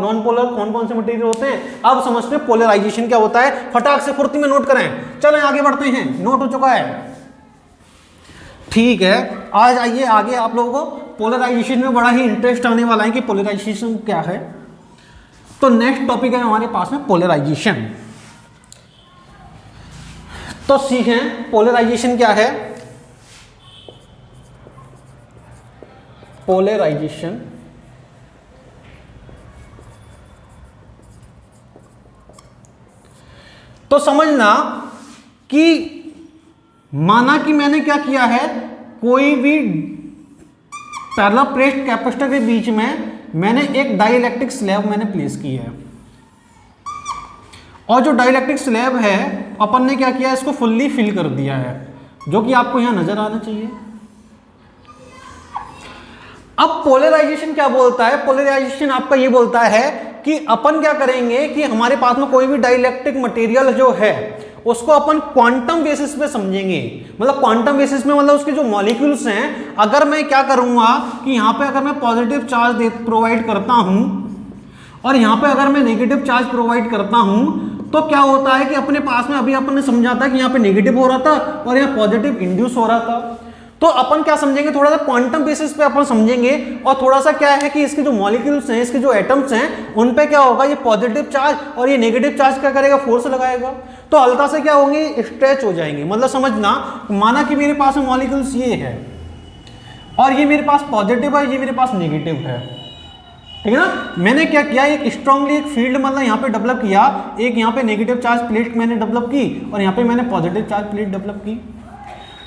Speaker 1: नॉन पोलर कौन कौन से मटेरियल होते हैं। अब समझते हैं पोलराइजेशन क्या होता है, फटाक से फुर्ती में नोट करें। चलें आगे बढ़ते हैं, नोट हो चुका है, ठीक है। आज आइए आगे, आप लोगों को पोलराइजेशन में बड़ा ही इंटरेस्ट आने वाला है कि पोलराइजेशन क्या है। तो नेक्स्ट टॉपिक है हमारे पास में पोलराइजेशन। तो सीखें पोलराइजेशन क्या है। पोलराइजेशन तो समझना कि माना कि मैंने क्या किया है, कोई भी पैरेलल प्लेट कैपेसिटर के बीच में मैंने एक डाइलेक्ट्रिक स्लैब मैंने प्लेस की है, और जो डाइलेक्ट्रिक स्लैब है अपन ने क्या किया, इसको फुल्ली फिल कर दिया है, जो कि आपको यहां नजर आना चाहिए। अब पोलराइजेशन क्या बोलता है, पोलराइजेशन आपका ये बोलता है कि अपन क्या करेंगे कि हमारे पास में कोई भी डाइलेक्ट्रिक मटेरियल जो है उसको अपन क्वांटम बेसिस पे समझेंगे। मतलब क्वांटम बेसिस में मतलब उसके जो मॉलिक्यूल्स हैं, अगर मैं क्या करूंगा कि यहां पे अगर मैं पॉजिटिव चार्ज प्रोवाइड करता हूं और यहां पे अगर मैं नेगेटिव चार्ज प्रोवाइड करता हूं, तो क्या होता है कि अपने पास में अभी अपन ने समझा था कि यहां पे नेगेटिव हो रहा था और यहां पॉजिटिव इंड्यूस हो रहा था। तो अपन क्या समझेंगे, थोड़ा सा क्वांटम बेसिस पे अपन समझेंगे, और थोड़ा सा क्या है कि इसके जो मॉलिक्यूल्स हैं, इसके जो एटम्स हैं, उन पे क्या होगा, ये पॉजिटिव चार्ज और ये नेगेटिव चार्ज क्या करेगा, फोर्स लगाएगा, तो हल्का से क्या होंगे, स्ट्रेच हो जाएंगे। मतलब समझना, माना कि मेरे पास में मॉलिक्यूल्स ये है और ये मेरे पास पॉजिटिव है, ये मेरे पास नेगेटिव है, ठीक है ना। मैंने क्या किया, एक स्ट्रांगली एक फील्ड मतलब यहाँ पे डेवलप किया, एक यहाँ पे नेगेटिव चार्ज प्लेट मैंने डेवलप की और यहाँ पे मैंने पॉजिटिव चार्ज प्लेट डेवलप की।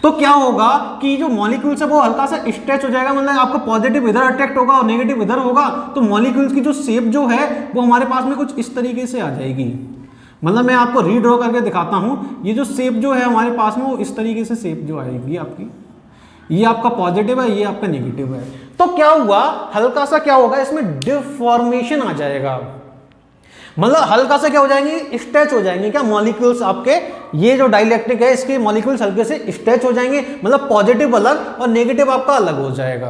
Speaker 1: तो क्या होगा कि जो मॉलिक्यूल्स है वो हल्का सा स्ट्रेच हो जाएगा, मतलब आपका पॉजिटिव इधर अट्रैक्ट होगा और नेगेटिव इधर होगा, तो मॉलिक्यूल्स की जो शेप जो है वो हमारे पास में कुछ इस तरीके से आ जाएगी। मतलब मैं आपको रीड्रॉ करके दिखाता हूं, ये जो शेप जो है हमारे पास में वो इस तरीके से शेप जो आएगी आपकी, ये आपका पॉजिटिव है, ये आपका नेगेटिव है। तो क्या हुआ, हल्का सा क्या होगा, इसमें डिफॉर्मेशन आ जाएगा, मतलब हल्का सा क्या हो जाएंगे, स्ट्रेच हो जाएंगे। क्या मॉलिक्यूल्स आपके, ये जो डाइलेक्ट्रिक है इसके मॉलिक्यूल्स हल्के से स्ट्रेच हो जाएंगे, मतलब पॉजिटिव अलग और नेगेटिव आपका अलग हो जाएगा।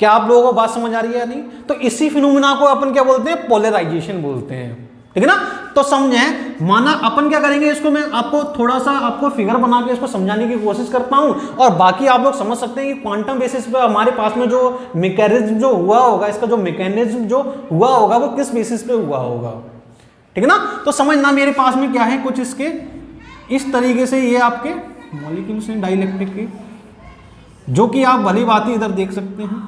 Speaker 1: क्या आप लोगों को बात समझ आ रही है या नहीं? तो इसी फिनोमेना को अपन क्या बोलते हैं, पोलराइजेशन बोलते हैं, ठीक है ना। तो समझें, माना अपन क्या करेंगे, इसको मैं आपको थोड़ा सा आपको फिगर बना के इसको समझाने की कोशिश करता हूं, और बाकी आप लोग समझ सकते हैं कि क्वांटम बेसिस पे हमारे पास में जो मैकेनिज्म जो हुआ होगा, इसका जो मैकेनिज्म जो हुआ होगा वो किस बेसिस पे हुआ होगा, ठीक है ना। तो समझना, मेरे पास में क्या है, कुछ इसके इस तरीके से ये आपके मॉलिक्यूल्स हैं डाइलेक्ट्रिक के, जो कि आप भली बात ही इधर देख सकते हैं।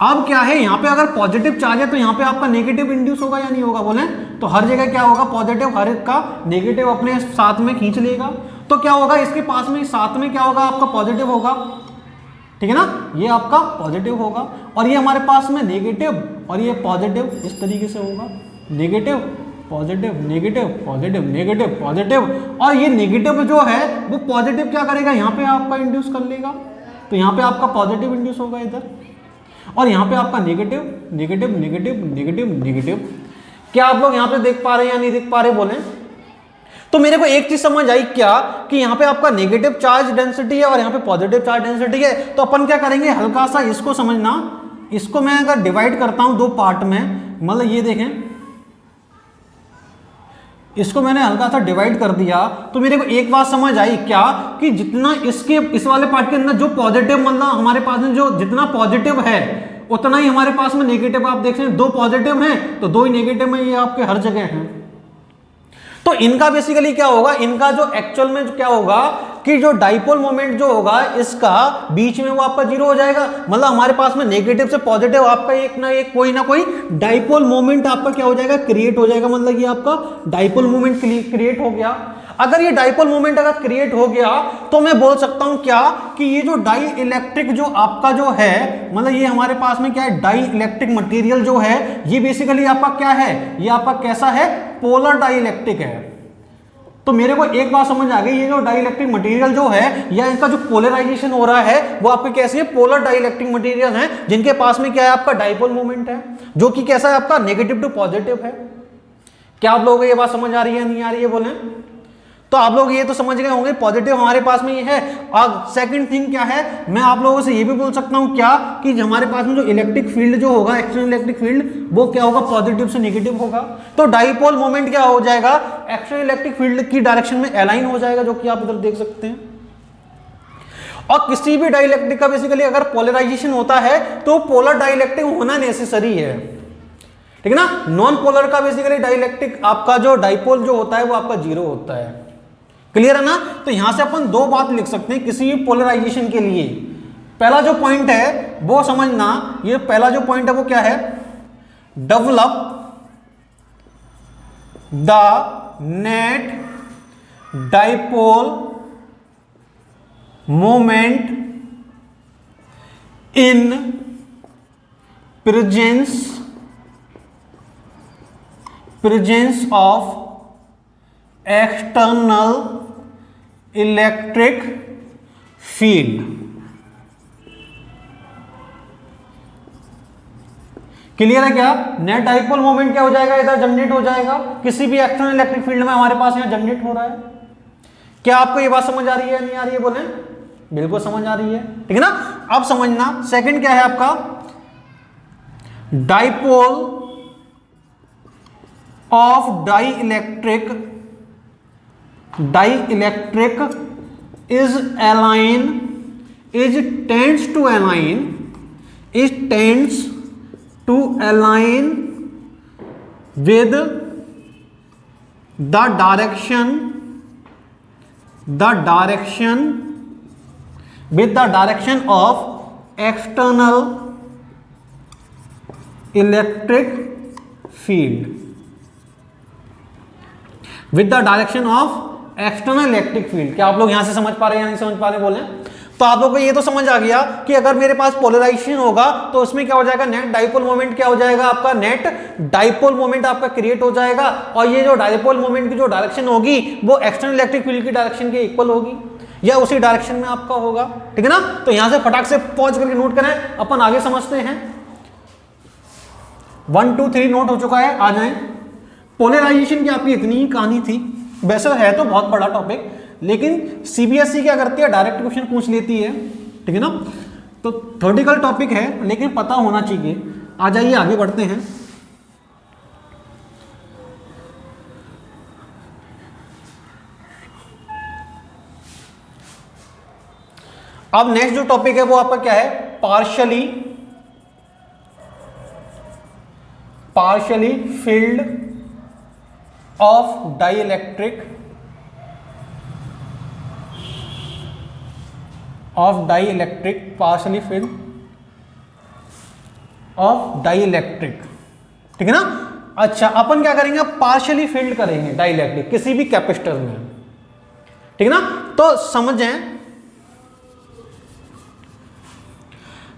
Speaker 1: अब क्या है, यहां पे अगर पॉजिटिव चार्ज है तो यहां पे आपका नेगेटिव इंड्यूस होगा या नहीं होगा, बोले तो हर जगह क्या होगा, पॉजिटिव हर एक का नेगेटिव अपने साथ में खींच लेगा। तो क्या होगा, इसके पास में साथ में क्या होगा, आपका पॉजिटिव होगा, ठीक है ना, ये आपका पॉजिटिव होगा, और ये हमारे पास में नेगेटिव और ये पॉजिटिव इस तरीके से होगा, negative positive negative positive negative positive, और ये नेगेटिव जो है वो पॉजिटिव क्या करेगा, यहाँ पे आपका इंड्यूस कर लेगा, तो यहाँ पे आपका पॉजिटिव इंड्यूस होगा इधर, और यहां पे आपका negative negative negative negative negative. क्या आप लोग यहां पे देख पा रहे हैं या नहीं देख पा रहे बोले? तो मेरे को एक चीज समझ आई क्या, कि यहां पे आपका नेगेटिव चार्ज डेंसिटी है और यहां पे पॉजिटिव चार्ज डेंसिटी है। तो अपन क्या करेंगे, हल्का सा इसको समझना, इसको मैं अगर डिवाइड करता हूं दो पार्ट में, मतलब ये देखें, इसको मैंने हल्का सा डिवाइड कर दिया, तो मेरे को एक बात समझ आई क्या, कि जितना इसके इस वाले पार्ट के अंदर जो पॉजिटिव, मतलब हमारे पास में जो जितना पॉजिटिव है उतना ही हमारे पास में नेगेटिव। आप देख रहे हैं दो पॉजिटिव हैं तो दो ही नेगेटिव में, ये आपके हर जगह हैं। तो इनका बेसिकली क्या होगा, इनका जो एक्चुअल में क्या होगा कि जो डाइपोल मोमेंट जो होगा इसका बीच में वो आपका जीरो हो जाएगा। मतलब हमारे पास में नेगेटिव से पॉजिटिव आपका एक ना कोई डाइपोल मोमेंट आपका क्या हो जाएगा, क्रिएट हो जाएगा। मतलब ये आपका डाइपोल मोमेंट क्रिएट हो गया। अगर ये डाइपोल मोमेंट अगर क्रिएट हो गया तो मैं बोल सकता हूं क्या कि ये जो डाई इलेक्ट्रिक जो आपका जो है, मतलब ये हमारे पास में क्या है, डाई इलेक्ट्रिक मटेरियल जो है ये बेसिकली आपका क्या है, ये आपका कैसा है, पोलर डाई इलेक्ट्रिक है। तो मेरे को एक बात समझ आ गई, ये जो डाई इलेक्ट्रिक मटेरियल जो है या इनका जो पोलराइजेशन हो रहा है वो आपके कैसे है, पोलर डाई इलेक्ट्रिक मटेरियल है जिनके पास में क्या है आपका डाइपोल मोमेंट है जो कि कैसा है आपका नेगेटिव टू पॉजिटिव है। क्या आप लोगों को ये बात समझ आ रही है, नहीं आ रही है बोले? तो आप लोग ये तो समझ गए होंगे पॉजिटिव हमारे पास में ये है। अब सेकंड थिंग क्या है, मैं आप लोगों से ये भी बोल सकता हूं क्या कि हमारे पास में जो इलेक्ट्रिक फील्ड जो होगा, एक्सटर्नल इलेक्ट्रिक फील्ड, वो क्या होगा, पॉजिटिव से नेगेटिव होगा। तो डाइपोल मोमेंट क्या हो जाएगा, एक्सटर्नल इलेक्ट्रिक फील्ड की डायरेक्शन में अलाइन हो जाएगा, जो कि आप इधर देख सकते हैं। और किसी भी डाइइलेक्ट्रिक का बेसिकली अगर पोलराइजेशन होता है तो पोलर डाइइलेक्ट्रिक होना नेसेसरी है, ठीक है ना। नॉन पोलर का बेसिकली डाइइलेक्ट्रिक आपका जो डाइपोल जो होता है वो आपका जीरो होता है। क्लियर है ना। तो यहां से अपन दो बात लिख सकते हैं किसी भी पोलराइजेशन के लिए। पहला जो पॉइंट है वो समझना, ये पहला जो पॉइंट है वो क्या है, develop the net dipole moment in presence of external electric field. Clear है क्या। नेट डाइपोल मोमेंट क्या हो जाएगा, इधर जनरेट हो जाएगा, किसी भी एक्सटर्नल इलेक्ट्रिक फील्ड में हमारे पास यहां जनरेट हो रहा है। क्या आपको ये बात समझ आ रही है, नहीं आ रही है बोले? बिल्कुल समझ आ रही है, ठीक है ना। अब समझना सेकंड क्या है आपका, dipole of dielectric is tends to align with the direction of external electric field, with the direction of external electric field. क्या आप लोग यहां से समझ पा रहे हैं या नहीं समझ पा रहे बोले? तो आप लोगों को ये तो समझ आ गया कि अगर मेरे पास पोलराइजेशन होगा तो उसमें क्या हो जाएगा, नेट डाइपोल मोमेंट क्या हो जाएगा आपका, नेट डाइपोल मोमेंट आपका क्रिएट हो जाएगा। और ये जो डाइपोल मोमेंट की जो डायरेक्शन होगी वो एक्सटर्नल इलेक्ट्रिक फील्ड की डायरेक्शन के इक्वल होगी या उसी डायरेक्शन में आपका होगा, ठीक है ना। तो यहां से फटाक से पॉज करके नोट करें, अपन आगे समझते हैं। 1 2 3 नोट हो चुका है, आ जाए। पोलराइजेशन की आपकी इतनी ही कहानी थी। वैसे है तो बहुत बड़ा टॉपिक, लेकिन सीबीएसई क्या करती है, डायरेक्ट क्वेश्चन पूछ लेती है, ठीक है ना। तो थ्योरेटिकल टॉपिक है लेकिन पता होना चाहिए। आ जाइए आगे बढ़ते हैं। अब नेक्स्ट जो टॉपिक है वो आपका क्या है, partially field of dielectric partially field of dielectric, ठीक है ना। अच्छा, अपन क्या करेंगे, पार्शियली फील्ड करेंगे डाइइलेक्ट्रिक किसी भी कैपेसिटर में, ठीक है ना। तो समझें,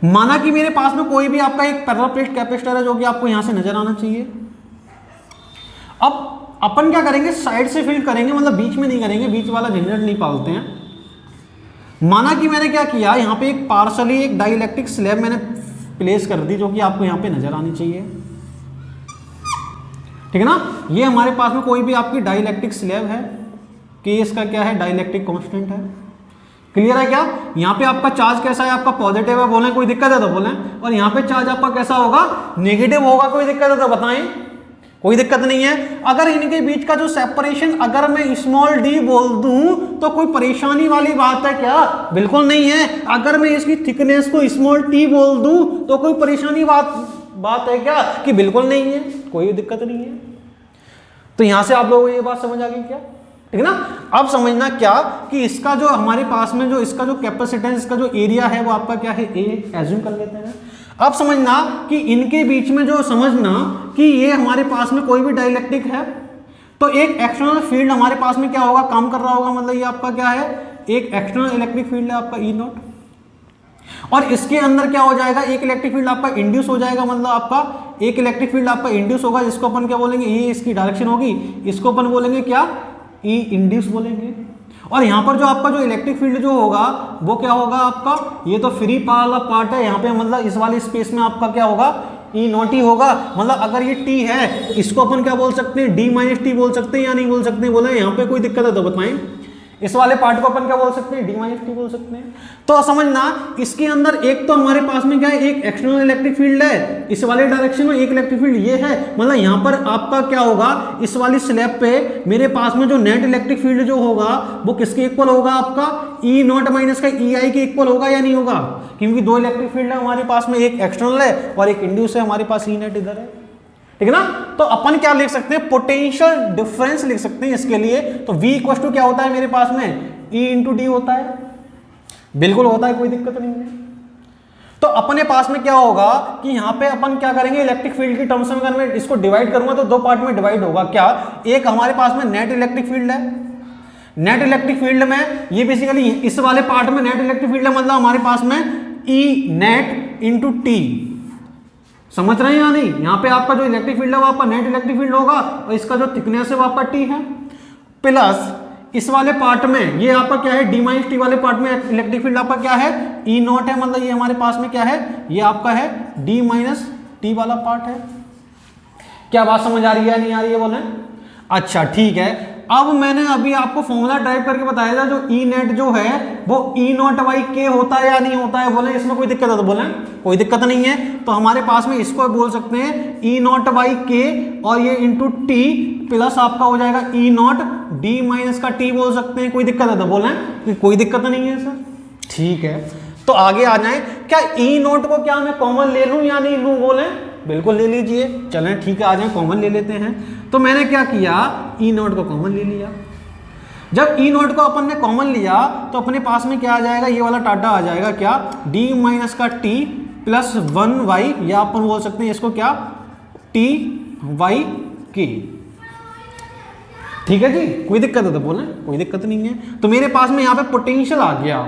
Speaker 1: माना कि मेरे पास में कोई भी आपका एक पैरेलल प्लेट कैपेसिटर है जो कि आपको यहां से नजर आना चाहिए। अब अपन क्या करेंगे, साइड से फील्ड करेंगे, मतलब बीच में नहीं करेंगे, बीच वाला झंझट नहीं पालते हैं। माना कि मैंने क्या किया, यहाँ पे एक पार्शियली एक डाइइलेक्ट्रिक स्लैब मैंने प्लेस कर दी जो कि आपको यहाँ पे नजर आनी चाहिए, ठीक है ना। ये हमारे पास में कोई भी आपकी डाइइलेक्ट्रिक स्लैब है कि इसका क्या है, डाइइलेक्ट्रिक कांस्टेंट है। क्लियर है क्या। यहाँ पे आपका चार्ज कैसा है, आपका पॉजिटिव है, बोले कोई दिक्कत है तो बोले। और यहाँ पे चार्ज आपका कैसा होगा, नेगेटिव होगा, कोई दिक्कत है तो बताएं। कोई दिक्कत नहीं है। अगर इनके बीच का जो सेपरेशन अगर मैं स्मॉल डी बोल दूं तो कोई परेशानी वाली बात है क्या, बिल्कुल नहीं है। अगर मैं इसकी थिकनेस को स्मॉल टी बोल दूं तो कोई परेशानी बात है क्या, कि बिल्कुल नहीं है, कोई दिक्कत नहीं है। तो यहां से आप लोगों को ये बात समझ आ गई क्या? ठीक है ना। अब समझना क्या कि इसका जो हमारे पास में जो इसका जो कैपेसिटेंस, इसका जो एरिया है वो आपका क्या है, ए एज्यूम कर लेते हैं। अब समझना कि इनके बीच में जो, समझना कि ये हमारे पास में कोई भी डाइलेक्ट्रिक है तो एक एक्सटर्नल फील्ड हमारे पास में क्या होगा, काम कर रहा होगा। मतलब ये आपका क्या है, एक एक्सटर्नल इलेक्ट्रिक फील्ड है आपका ई नॉट, और इसके अंदर क्या हो जाएगा, एक इलेक्ट्रिक फील्ड आपका इंड्यूस हो जाएगा। मतलब आपका एक इलेक्ट्रिक फील्ड आपका इंड्यूस होगा, जिसको अपन क्या बोलेंगे, ये इसकी डायरेक्शन होगी, इसको अपन बोलेंगे क्या, ई इंड्यूस बोलेंगे। और यहाँ पर जो आपका जो इलेक्ट्रिक फील्ड जो होगा वो क्या होगा आपका, ये तो फ्री वाला पार्ट है यहाँ पे, मतलब इस वाले स्पेस में आपका क्या होगा, ई नॉट ही होगा। मतलब अगर ये टी है तो इसको अपन क्या बोल सकते हैं, डी माइनस टी बोल सकते हैं या नहीं बोल सकते हैं, बोले यहाँ पे कोई दिक्कत है तो बताएं। इस वाले पार्ट को अपन क्या बोल सकते हैं, डी माइनस टी बोल सकते हैं। तो समझना इसके अंदर एक तो हमारे पास में क्या है, एक एक्सटर्नल इलेक्ट्रिक फील्ड है इस वाले डायरेक्शन में, एक इलेक्ट्रिक फील्ड ये है। मतलब यहाँ पर आपका क्या होगा, इस वाली स्लैब पे मेरे पास में जो नेट इलेक्ट्रिक फील्ड जो होगा वो किसके इक्वल होगा, आपका ई नॉट माइनस का ई आई के इक्वल होगा या नहीं होगा, क्योंकि दो इलेक्ट्रिक फील्ड है हमारे पास में, एक एक्सटर्नल है और एक इंड्यूस है हमारे पास, ई नेट इधर है। ठीक है ना। तो अपन क्या लिख सकते हैं, पोटेंशियल डिफरेंस लिख सकते हैं इसके लिए। तो V इक्वल टू क्या होता है मेरे पास में, E इंटू डी होता है, बिल्कुल होता है, कोई दिक्कत नहीं है। तो अपने पास में क्या होगा कि यहाँ पे अपन क्या करेंगे, इलेक्ट्रिक फील्ड की टर्म्स में अगर मैं इसको डिवाइड करूंगा तो दो पार्ट में डिवाइड होगा। क्या, एक हमारे पास में नेट इलेक्ट्रिक फील्ड है, नेट इलेक्ट्रिक फील्ड में ये बेसिकली इस वाले पार्ट में नेट इलेक्ट्रिक फील्ड है, मतलब हमारे पास में E नेट इंटू टी, समझ रहे हैं या नहीं। यहाँ पे आपका जो इलेक्ट्रिक फील्ड है वो आपका नेट इलेक्ट्रिक फील्ड होगा और इसका जो थिकनेस है वो आपका टी है, प्लस इस वाले पार्ट में ये आपका क्या है, डी माइनस टी वाले पार्ट में इलेक्ट्रिक फील्ड आपका क्या है, ई नॉट है। मतलब ये हमारे पास में क्या है, ये आपका है डी माइनस टी वाला पार्ट है। क्या बात समझ आ रही है नहीं आ रही है बोले? अच्छा ठीक है। अब मैंने अभी आपको फॉर्मूला ड्राइव करके बताया था, जो ई नेट जो है वो ई नॉट बाई के होता है या नहीं होता है, बोले इसमें कोई दिक्कत है तो बोले कोई दिक्कत नहीं है। तो हमारे पास में इसको बोल सकते हैं ई नॉट बाई के और ये इंटू टी प्लस आपका हो जाएगा ई नॉट डी माइनस का टी बोल सकते हैं, कोई दिक्कत है तो बोले कोई दिक्कत नहीं है सर। ठीक है, तो आगे आ जाए, क्या ई नॉट को क्या मैं कॉमन ले लूं या नहीं लूं, बोले बिल्कुल ले लीजिए। चलें ठीक है, आ जाए कॉमन ले लेते हैं। तो मैंने क्या किया, ई नॉट को कॉमन ले लिया। जब ई नॉट को अपन ने कॉमन लिया तो अपने पास में क्या आ जाएगा, ये वाला टाटा आ जाएगा क्या, डी माइनस का टी प्लस 1 वाई, या अपन बोल सकते हैं इसको क्या, टी वाई के। ठीक है जी, कोई दिक्कत है तो बोले कोई दिक्कत नहीं है। तो मेरे पास में यहाँ पे पोटेंशियल आ गया,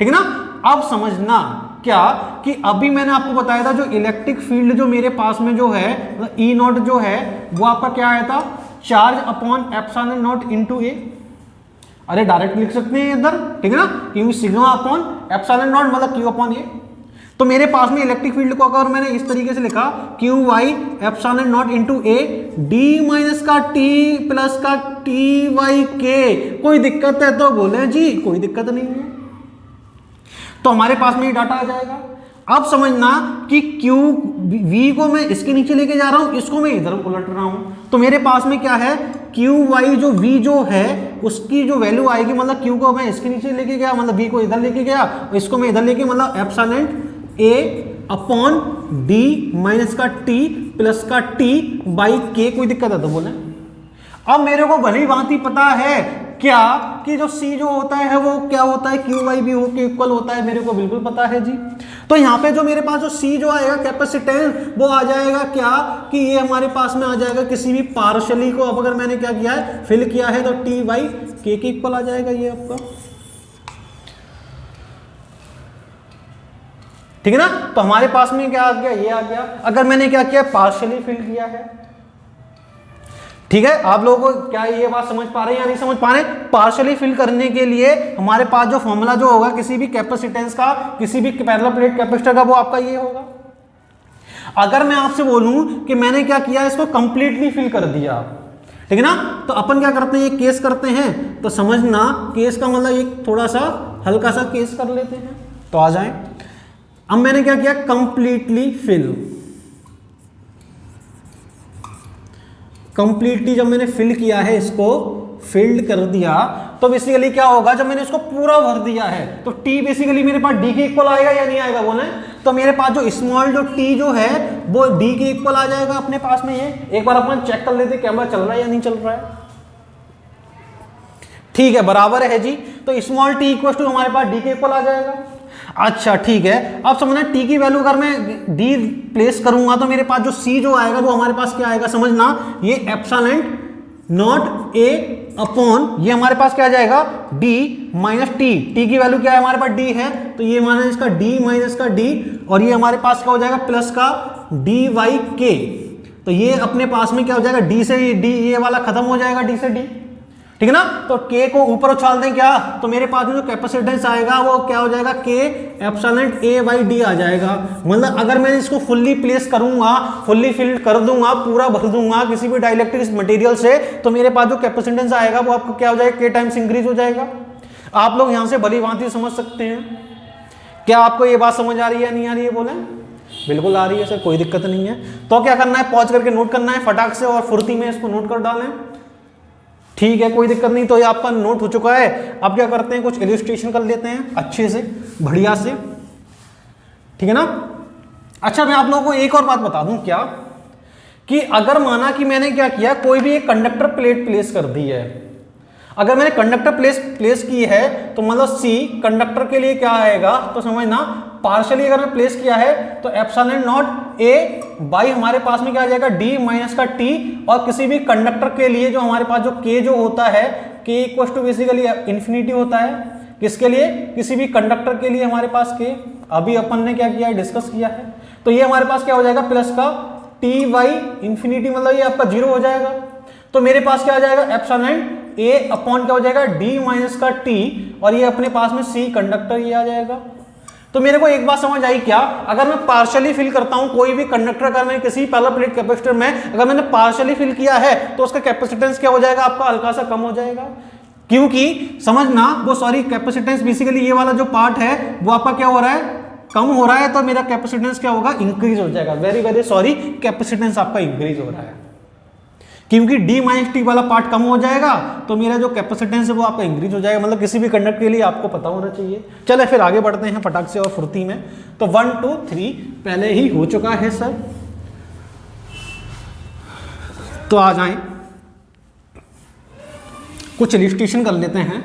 Speaker 1: ठीक है ना। अब समझना क्या कि अभी मैंने आपको बताया था जो इलेक्ट्रिक फील्ड जो मेरे पास में जो है, मतलब ई नॉट जो है वो आपका क्या आया था, charge upon epsilon naught into A. अरे डायरेक्ट लिख सकते हैं इधर, ठीक है ना, क्योंकि सिग्मा अपॉन एप्सिलॉन नॉट मतलब क्यू अपॉन ए। तो मेरे पास में इलेक्ट्रिक फील्ड को अगर मैंने इस तरीके से लिखा, Q Y epsilon naught into A D minus का टी प्लस का टी वाई के, कोई दिक्कत है तो बोले जी कोई दिक्कत नहीं है। तो हमारे पास में ये डाटा आ जाएगा। अब समझना कि Q V को मैं इसके नीचे लेके जा रहा हूं, इसको मैं इधर उलट रहा हूं, तो मेरे पास में क्या है, क्यू वाई जो V जो है उसकी जो वैल्यू आएगी, मतलब Q को मैं इसके नीचे लेके गया, मतलब V को इधर लेके गया और इसको मैं इधर लेके, मतलब epsilon A upon D minus का T प्लस का T बाई K, कोई दिक्कत है तो बोले। अब मेरे को भली भांति पता है क्या कि जो C जो होता है वो क्या होता है, क्यू वाई भी के इक्वल होता है, मेरे को बिल्कुल पता है जी। तो यहाँ पे जो मेरे पास जो C जो आएगा कैपेसिटेंस, वो आ जाएगा क्या कि ये हमारे पास में आ जाएगा किसी भी पार्शली को, अब अगर मैंने क्या किया है, फिल किया है, तो टी वाई के इक्वल आ जाएगा ये आपका, ठीक है ना। तो हमारे पास में क्या आ गया, ये आ गया। अगर मैंने क्या किया, पार्शली फिल किया है, ठीक है। आप लोगों को क्या ये बात समझ पा रहे हैं या नहीं समझ पा रहे? पार्शियली फिल करने के लिए हमारे पास जो फॉर्मूला जो होगा किसी भी कैपेसिटेंस का, किसी भी पैरेलल प्लेट कैपेसिटर का, वो आपका ये होगा। अगर मैं आपसे बोलूं कि मैंने क्या किया, इसको कंप्लीटली फिल कर दिया, ठीक है ना, तो अपन क्या करते हैं, ये केस करते हैं। तो समझना केस का मतलब एक थोड़ा सा हल्का सा केस कर लेते हैं। तो आ जाए, अब मैंने क्या किया, कंप्लीटली फिल। कंप्लीटली जब मैंने फिल किया है, इसको फिल्ड कर दिया, तो बेसिकली क्या होगा, जब मैंने इसको पूरा भर दिया है तो T बेसिकली मेरे पास D के इक्वल आएगा या नहीं आएगा, बोले तो मेरे पास जो स्मॉल जो टी जो है वो डी के इक्वल आ जाएगा अपने पास में। ये एक बार अपन चेक कर लेते कैमरा चल रहा है या नहीं चल रहा है। ठीक है, बराबर है जी। तो स्मॉल टी इक्वल टू हमारे पास डी के इक्वल आ जाएगा। अच्छा ठीक है, अब समझना टी की वैल्यू अगर मैं डी प्लेस करूंगा तो मेरे पास जो सी जो आएगा वो हमारे पास क्या आएगा, समझना ये एप्सिलॉन नॉट ए अपॉन ये हमारे पास क्या आ जाएगा डी माइनस टी। टी की वैल्यू क्या है हमारे पास डी है, तो ये माइनस का डी माइनस का डी, और ये हमारे पास क्या हो जाएगा प्लस का डी वाई के। तो ये अपने पास में क्या हो जाएगा डी से डी, ये वाला खत्म हो जाएगा डी से डी, ठीक है ना। तो के को ऊपर उछाल दें क्या, तो मेरे पास में जो कैपेसिटेंस आएगा वो क्या हो जाएगा के एप्सिलॉन ए बाई डी आ जाएगा। मतलब अगर मैं इसको फुल्ली प्लेस करूंगा, फुल्ली फिल कर दूंगा, पूरा भर दूंगा किसी भी डाइलेक्ट्रिक मटेरियल से, तो मेरे पास जो कैपेसिटेंस आएगा वो आपको क्या हो जाएगा के टाइम्स इंक्रीज हो जाएगा। आप लोग यहां से भली भांति समझ सकते हैं। क्या आपको ये बात समझ आ रही है नहीं आ रही है बोले? बिल्कुल आ रही है सर, कोई दिक्कत नहीं है। तो क्या करना है, पॉज करके नोट करना है फटाक से और फुर्ती में इसको नोट कर डालें। ठीक है, कोई दिक्कत नहीं। तो ये आपका नोट हो चुका है। अब क्या करते हैं, कुछ इलस्ट्रेशन कर लेते हैं अच्छे से बढ़िया से, ठीक है ना। अच्छा मैं आप लोगों को एक और बात बता दूं क्या, कि अगर माना कि मैंने क्या किया, कोई भी एक कंडक्टर प्लेट प्लेस कर दी है, अगर मैंने कंडक्टर प्लेस की है तो मतलब सी कंडक्टर के लिए क्या आएगा, तो समझना पार्शियली अगर मैं प्लेस किया है तो एप्सिलॉन नॉट ए बाई हमारे पास में क्या आ जाएगा डी माइनस का टी, और किसी भी कंडक्टर के लिए जो हमारे पास जो के जो होता है के इक्वल टू बेसिकली इन्फिनिटी होता है। किसके लिए, किसी भी कंडक्टर के लिए हमारे पास के, अभी अपन ने क्या किया है डिस्कस किया है। तो ये हमारे पास क्या हो जाएगा प्लस का टी वाई इन्फिनिटी, मतलब ये आपका जीरो हो जाएगा। तो मेरे पास क्या आ जाएगा एप्सिलॉन ए अपॉन क्या हो जाएगा डी माइनस का टी, और ये अपने पास में सी कंडक्टर ये आ जाएगा। तो मेरे को एक बात समझ आई क्या, अगर मैं पार्शियली फिल करता हूं कोई भी कंडक्टर, अगर मैं किसी पैरेलल प्लेट कैपेसिटर में अगर मैंने पार्शियली फिल किया है तो उसका कैपेसिटेंस क्या हो जाएगा आपका हल्का सा कम हो जाएगा, क्योंकि समझना वो सॉरी कैपेसिटेंस बेसिकली ये वाला जो पार्ट है वो आपका क्या हो रहा है कम हो रहा है, तो मेरा कैपेसिटेंस क्या होगा इंक्रीज हो जाएगा। वेरी वेरी सॉरी, कैपेसिटेंस आपका इंक्रीज हो रहा है क्योंकि डी माइनस टी वाला पार्ट कम हो जाएगा, तो मेरा जो कैपेसिटेंस है वो आपका इंक्रीज हो जाएगा। मतलब किसी भी कंडक्टर के लिए आपको पता होना चाहिए। चले फिर आगे बढ़ते हैं फटाक से और फुर्ती में। तो 1 2 3 पहले ही हो चुका है सर, तो आ जाएं कुछ इलस्ट्रेशन कर लेते हैं।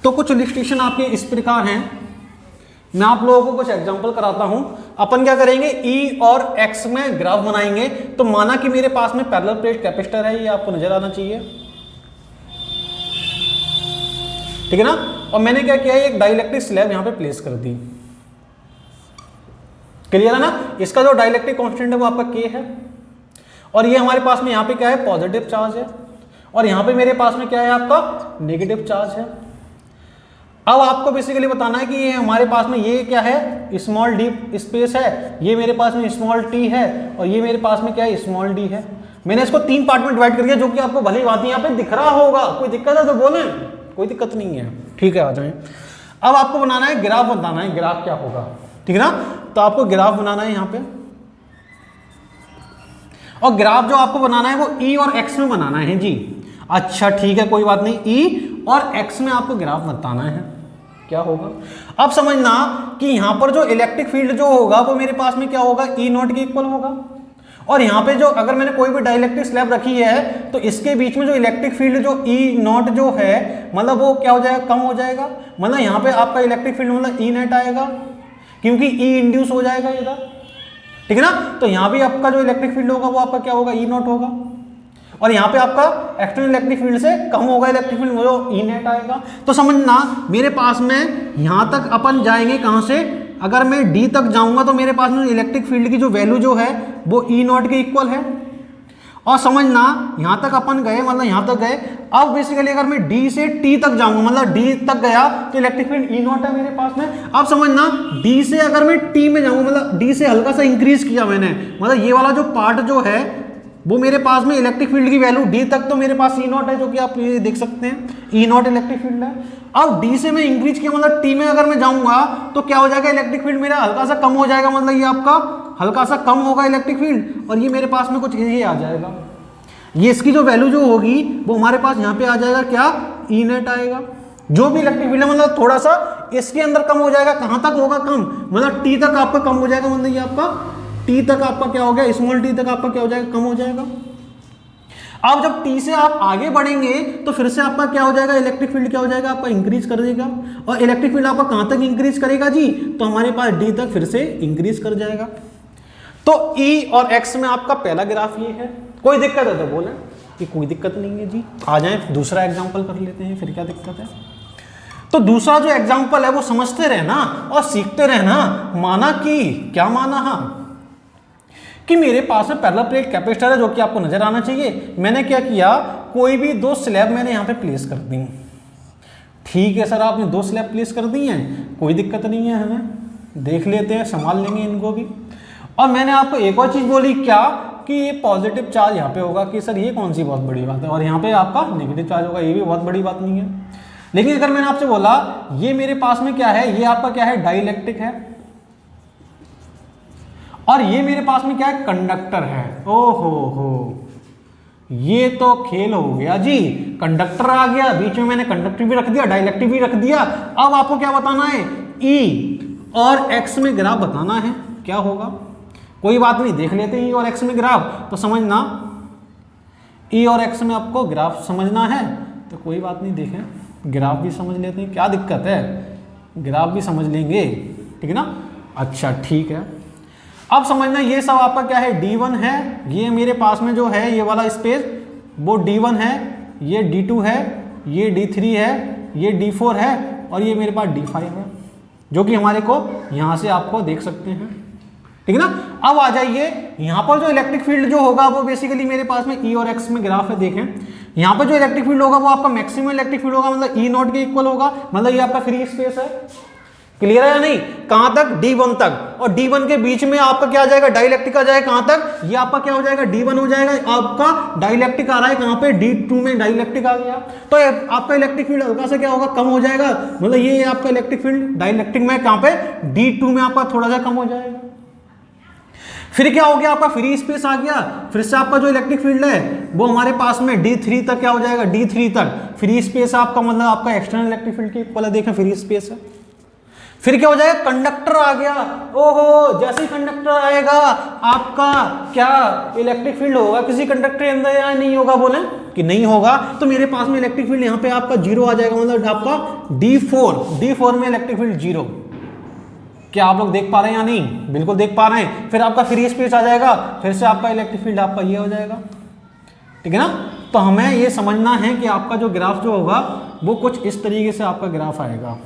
Speaker 1: तो कुछ इलस्ट्रेशन आपके इस प्रकार हैं, मैं आप लोगों को कुछ एग्जांपल कराता हूं। अपन क्या करेंगे ई और एक्स में ग्राफ बनाएंगे। तो माना कि मेरे पास में पैरेलल प्लेट कैपेसिटर है, ये आपको नजर आना चाहिए, ठीक है ना। और मैंने क्या किया है एक डाइलेक्ट्रिक स्लैब यहां पे प्लेस कर दी, क्लियर है ना। इसका जो डाइलेक्ट्रिक कांस्टेंट है वो आपका के है, और ये हमारे पास में यहां पे क्या है पॉजिटिव चार्ज है, और यहां पे मेरे पास में क्या है आपका नेगेटिव चार्ज है। अब आपको बेसिकली बताना है कि ये हमारे पास में ये क्या है स्मॉल डी स्पेस है, ये मेरे पास में स्मॉल टी है, और ये मेरे पास में क्या है स्मॉल डी है। मैंने इसको 3 पार्ट में डिवाइड कर दिया, जो कि आपको भली बात यहाँ पे दिख रहा होगा। कोई दिक्कत है तो बोले, कोई दिक्कत नहीं है, ठीक है। आ जाए, अब आपको बनाना है ग्राफ, बताना है ग्राफ क्या होगा, ठीक है ना। तो आपको ग्राफ बनाना है यहाँ पे, और ग्राफ जो आपको बनाना है वो ई और एक्स में बनाना है जी। अच्छा ठीक है, कोई बात नहीं, ई और एक्स में आपको ग्राफ बताना है। क्या होगा, अब समझना कि यहां पर जो इलेक्ट्रिक फील्ड जो होगा वो मेरे पास में क्या होगा ई नॉट के इक्वल होगा, और यहां पे जो अगर मैंने कोई भी डाइलेक्ट्रिक स्लैब रखी है तो इसके बीच में जो इलेक्ट्रिक फील्ड जो ई नॉट जो है मतलब वो क्या हो जाएगा कम हो जाएगा। मतलब यहां पे आपका इलेक्ट्रिक फील्ड मतलब ई नेट आएगा, क्योंकि ई इंड्यूस हो जाएगा इधर, ठीक है ना। तो यहां भी आपका जो इलेक्ट्रिक फील्ड होगा वो आपका क्या होगा ई नॉट होगा, और यहाँ पे आपका एक्सटर्नल इलेक्ट्रिक फील्ड से कम होगा इलेक्ट्रिक फील्ड, वो ई नेट आएगा। तो समझना मेरे पास में यहाँ तक अपन जाएंगे कहाँ से, अगर मैं डी तक जाऊंगा तो मेरे पास में इलेक्ट्रिक फील्ड की जो वैल्यू जो है वो ई नॉट के इक्वल है। और समझना यहाँ तक अपन गए, मतलब यहाँ तक गए। अब बेसिकली अगर मैं डी से टी तक जाऊंगा, मतलब डी तक गया तो इलेक्ट्रिक फील्ड ई नॉट है मेरे पास में। अब समझना डी से अगर मैं टी में जाऊंगा, मतलब डी से हल्का सा इंक्रीज किया मैंने, मतलब ये वाला जो पार्ट जो है वो मेरे पास में इलेक्ट्रिक फील्ड की वैल्यू डी तक तो मेरे पास ई नॉट है, जो कि आप ये देख सकते हैं ई नॉट इलेक्ट्रिक फील्ड है। अब डी से मैं इंक्रीज किया, मतलब टी में अगर मैं जाऊंगा तो क्या हो जाएगा इलेक्ट्रिक फील्ड मेरा हल्का सा कम हो जाएगा, मतलब ये आपका हल्का सा कम होगा इलेक्ट्रिक फील्ड, और ये मेरे पास में कुछ ये आ जाएगा। ये इसकी जो वैल्यू जो होगी वो हमारे पास यहाँ पे आ जाएगा क्या ई नेट आएगा, जो भी इलेक्ट्रिक फील्ड है मतलब थोड़ा सा इसके अंदर कम हो जाएगा, कहां तक होगा कम, मतलब टी तक आपका कम हो जाएगा, मतलब ये आपका टी तक आपका क्या हो गया, स्मॉल टी तक आपका क्या हो जाएगा, कम हो जाएगा। अब जब टी से आप आगे बढ़ेंगे तो फिर से आपका क्या हो जाएगा, इलेक्ट्रिक फील्ड क्या हो जाएगा, आपका इंक्रीज कर देगा। और इलेक्ट्रिक फील्ड आपका कहां तक इंक्रीज करेगा जी, तो हमारे पास डी तक फिर से इंक्रीज कर जाएगा। तो ई और एक्स में आपका पहला ग्राफ ये है। कोई दिक्कत है तो बोले कि कोई दिक्कत नहीं है जी, आ जाए दूसरा एग्जाम्पल कर लेते हैं, फिर क्या दिक्कत है। तो दूसरा जो एग्जाम्पल है वो समझते रहना और सीखते रहना। माना कि क्या माना, हाँ कि मेरे पास में पैरेलल प्लेट कैपेसिटर है जो कि आपको नजर आना चाहिए। मैंने क्या किया, कोई भी दो स्लैब मैंने यहाँ पे प्लेस कर दी। ठीक है सर, आपने दो स्लैब प्लेस कर दी हैं, कोई दिक्कत नहीं है, हमें देख लेते हैं, संभाल लेंगे इनको भी। और मैंने आपको एक और चीज बोली क्या, कि ये पॉजिटिव चार्ज यहाँ पे होगा, कि सर ये कौन सी बहुत बड़ी बात है, और यहाँ पे आपका नेगेटिव चार्ज होगा, ये भी बहुत बड़ी बात नहीं है। लेकिन अगर मैंने आपसे बोला ये मेरे पास में क्या है, ये आपका क्या है, डाइलेक्ट्रिक है, और ये मेरे पास में क्या है, कंडक्टर है। ओहो हो, ये तो खेल हो गया जी, कंडक्टर आ गया बीच में, मैंने कंडक्टर भी रख दिया, डाइलेक्ट्रिक भी रख दिया। अब आपको क्या बताना है, ई और एक्स में ग्राफ बताना है, क्या होगा। कोई बात नहीं, देख लेते हैं ई और एक्स में ग्राफ, तो समझना ई और एक्स में आपको ग्राफ समझना है, तो कोई बात नहीं, देखें ग्राफ भी समझ लेते हैं, क्या दिक्कत है, ग्राफ भी समझ लेंगे, ठीक है ना। अच्छा ठीक है, अब समझना ये सब आपका क्या है, D1 है, ये मेरे पास में जो है ये वाला स्पेस वो D1 है, ये D2 है, ये D3 है, ये D4 है, और ये मेरे पास D5 है, जो कि हमारे को यहां से आपको देख सकते हैं, ठीक है ना। अब आ जाइए यहां पर जो इलेक्ट्रिक फील्ड जो होगा वो बेसिकली मेरे पास में ई और एक्स में ग्राफ है, देखें यहां पर जो इलेक्ट्रिक फील्ड होगा वो आपका मैक्सिमम इलेक्ट्रिक फील्ड होगा, मतलब ई नॉट के इक्वल होगा, मतलब ये आपका फ्री स्पेस है। क्लियर है या नहीं, कहां तक, D1 तक, और D1 के बीच में आपका क्या आ जाएगा, डाइलेक्ट्रिक आ जाएगा, कहां तक, ये आपका क्या हो जाएगा, D1 हो जाएगा, आपका डाइलेक्ट्रिक आ रहा है कहां पे, D2 में डाइलेक्ट्रिक आ गया, तो आपका इलेक्ट्रिक फील्ड हल्का सा क्या होगा, कम हो जाएगा, मतलब ये आपका इलेक्ट्रिक फील्ड डाइलेक्ट्रिक में कहां पे, D2 में आपका थोड़ा सा कम हो जाएगा। फिर क्या हो गया, आपका फ्री स्पेस आ गया, फिर से आपका जो इलेक्ट्रिक फील्ड है वो हमारे पास में D3 तक क्या हो जाएगा, D3 तक फ्री स्पेस आपका, मतलब आपका एक्सटर्नल इलेक्ट्रिक फील्ड के इक्वल है, देखें फ्री स्पेस है। फिर क्या हो जाएगा, कंडक्टर आ गया, ओहो जैसे ही कंडक्टर आएगा आपका क्या इलेक्ट्रिक फील्ड होगा किसी कंडक्टर के अंदर या नहीं होगा, बोले कि नहीं होगा, तो मेरे पास में इलेक्ट्रिक फील्ड यहाँ पे आपका जीरो आ जाएगा, मतलब आपका D4 में इलेक्ट्रिक फील्ड जीरो। क्या आप लोग देख पा रहे हैं या नहीं, बिल्कुल देख पा रहे हैं। फिर आपका फ्री स्पेस आ जाएगा, फिर से आपका इलेक्ट्रिक फील्ड आपका ये हो जाएगा, ठीक है ना। तो हमें ये समझना है कि आपका जो ग्राफ जो होगा वो कुछ इस तरीके से आपका ग्राफ आएगा,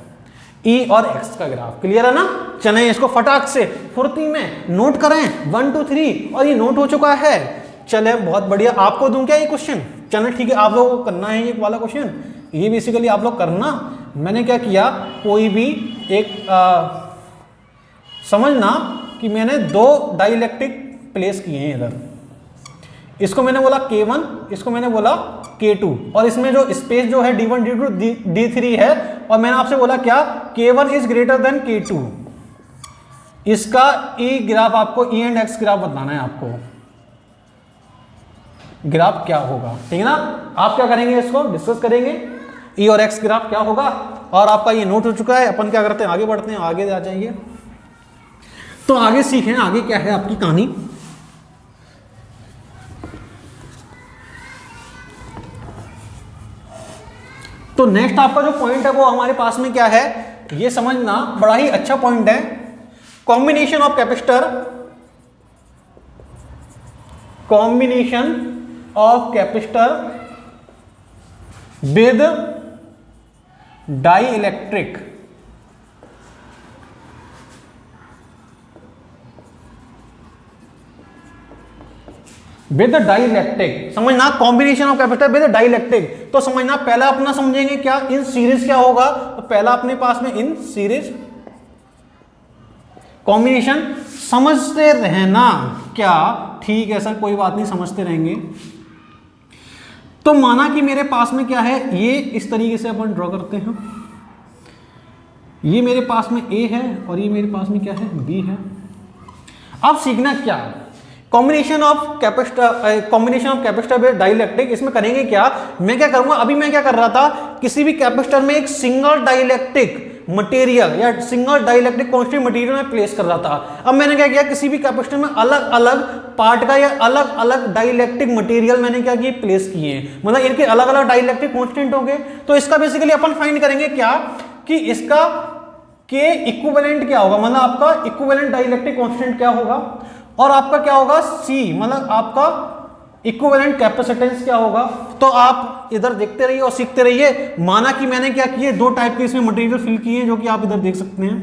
Speaker 1: ई और एक्स का ग्राफ। क्लियर है ना, चलें इसको फटाक से फुर्ती में नोट करें, 1 2 3, और ये नोट हो चुका है। चले बहुत बढ़िया, आपको दूं क्या ये क्वेश्चन, चलें ठीक है, आप लोगों को करना है ये वाला क्वेश्चन, ये बेसिकली आप लोग करना। मैंने क्या किया, कोई भी एक समझना कि मैंने दो डाइलेक्ट्रिक प्लेस किए हैं इधर, इसको मैंने बोला K1, इसको मैंने बोला K2, और इसमें जो स्पेस जो है D1 D2 D3 है, और मैंने आपसे बोला क्या, K1 is greater than K2। इसका ई ग्राफ आपको, ई एंड एक्स ग्राफ बताना है आपको, ग्राफ क्या होगा, ठीक है ना। आप क्या करेंगे, इसको डिस्कस करेंगे, ई और एक्स ग्राफ क्या होगा, और आपका ये नोट हो चुका है। अपन क्या करते हैं, आगे बढ़ते हैं, आगे आ जाइए, तो आगे सीखें आगे क्या है आपकी कहानी। तो नेक्स्ट आपका जो पॉइंट है वो हमारे पास में क्या है, ये समझना, बड़ा ही अच्छा पॉइंट है, combination of capacitor, combination of capacitor with dielectric, with dielectric. समझना, combination of capacitor with dielectric, तो समझना पहला अपना समझेंगे क्या, इन सीरीज क्या होगा, तो पहला अपने पास में इन सीरीज, कॉम्बिनेशन समझते रहना क्या, ठीक है सर कोई बात नहीं, समझते रहेंगे। तो माना कि मेरे पास में क्या है, ये इस तरीके से अपन ड्रॉ करते हैं, ये मेरे पास में A है और ये मेरे पास में क्या है, B है। अब सीखना क्या, combination of capacitor with dielectric, इसमें करेंगे क्या, मैं क्या करूंगा, अभी मैं क्या कर रहा था किसी भी कैपेसिटर में एक सिंगल डाइलेक्ट्रिक मटेरियल या सिंगल डाइलेक्ट्रिक कांस्टेंट मटेरियल में प्लेस कर रहा था। अब मैंने क्या किया, किसी भी कैपेसिटर में अलग अलग पार्ट का या अलग अलग डाइलेक्ट्रिक मटेरियल मैंने क्या किए, प्लेस किए, मतलब इनके अलग अलग डाइलेक्ट्रिक कांस्टेंट हो गए। तो इसका बेसिकली अपन फाइंड करेंगे क्या कि इसका के इक्विवेलेंट क्या होगा, मतलब आपका इक्विवेलेंट डाइलेक्ट्रिक कांस्टेंट क्या होगा, और आपका क्या होगा सी, मतलब आपका इक्विवेलेंट कैपेसिटेंस क्या होगा। तो आप इधर देखते रहिए और सीखते रहिए। माना कि मैंने क्या किए, दो टाइप के इसमें मटेरियल फिल किए हैं, जो कि आप इधर देख सकते हैं।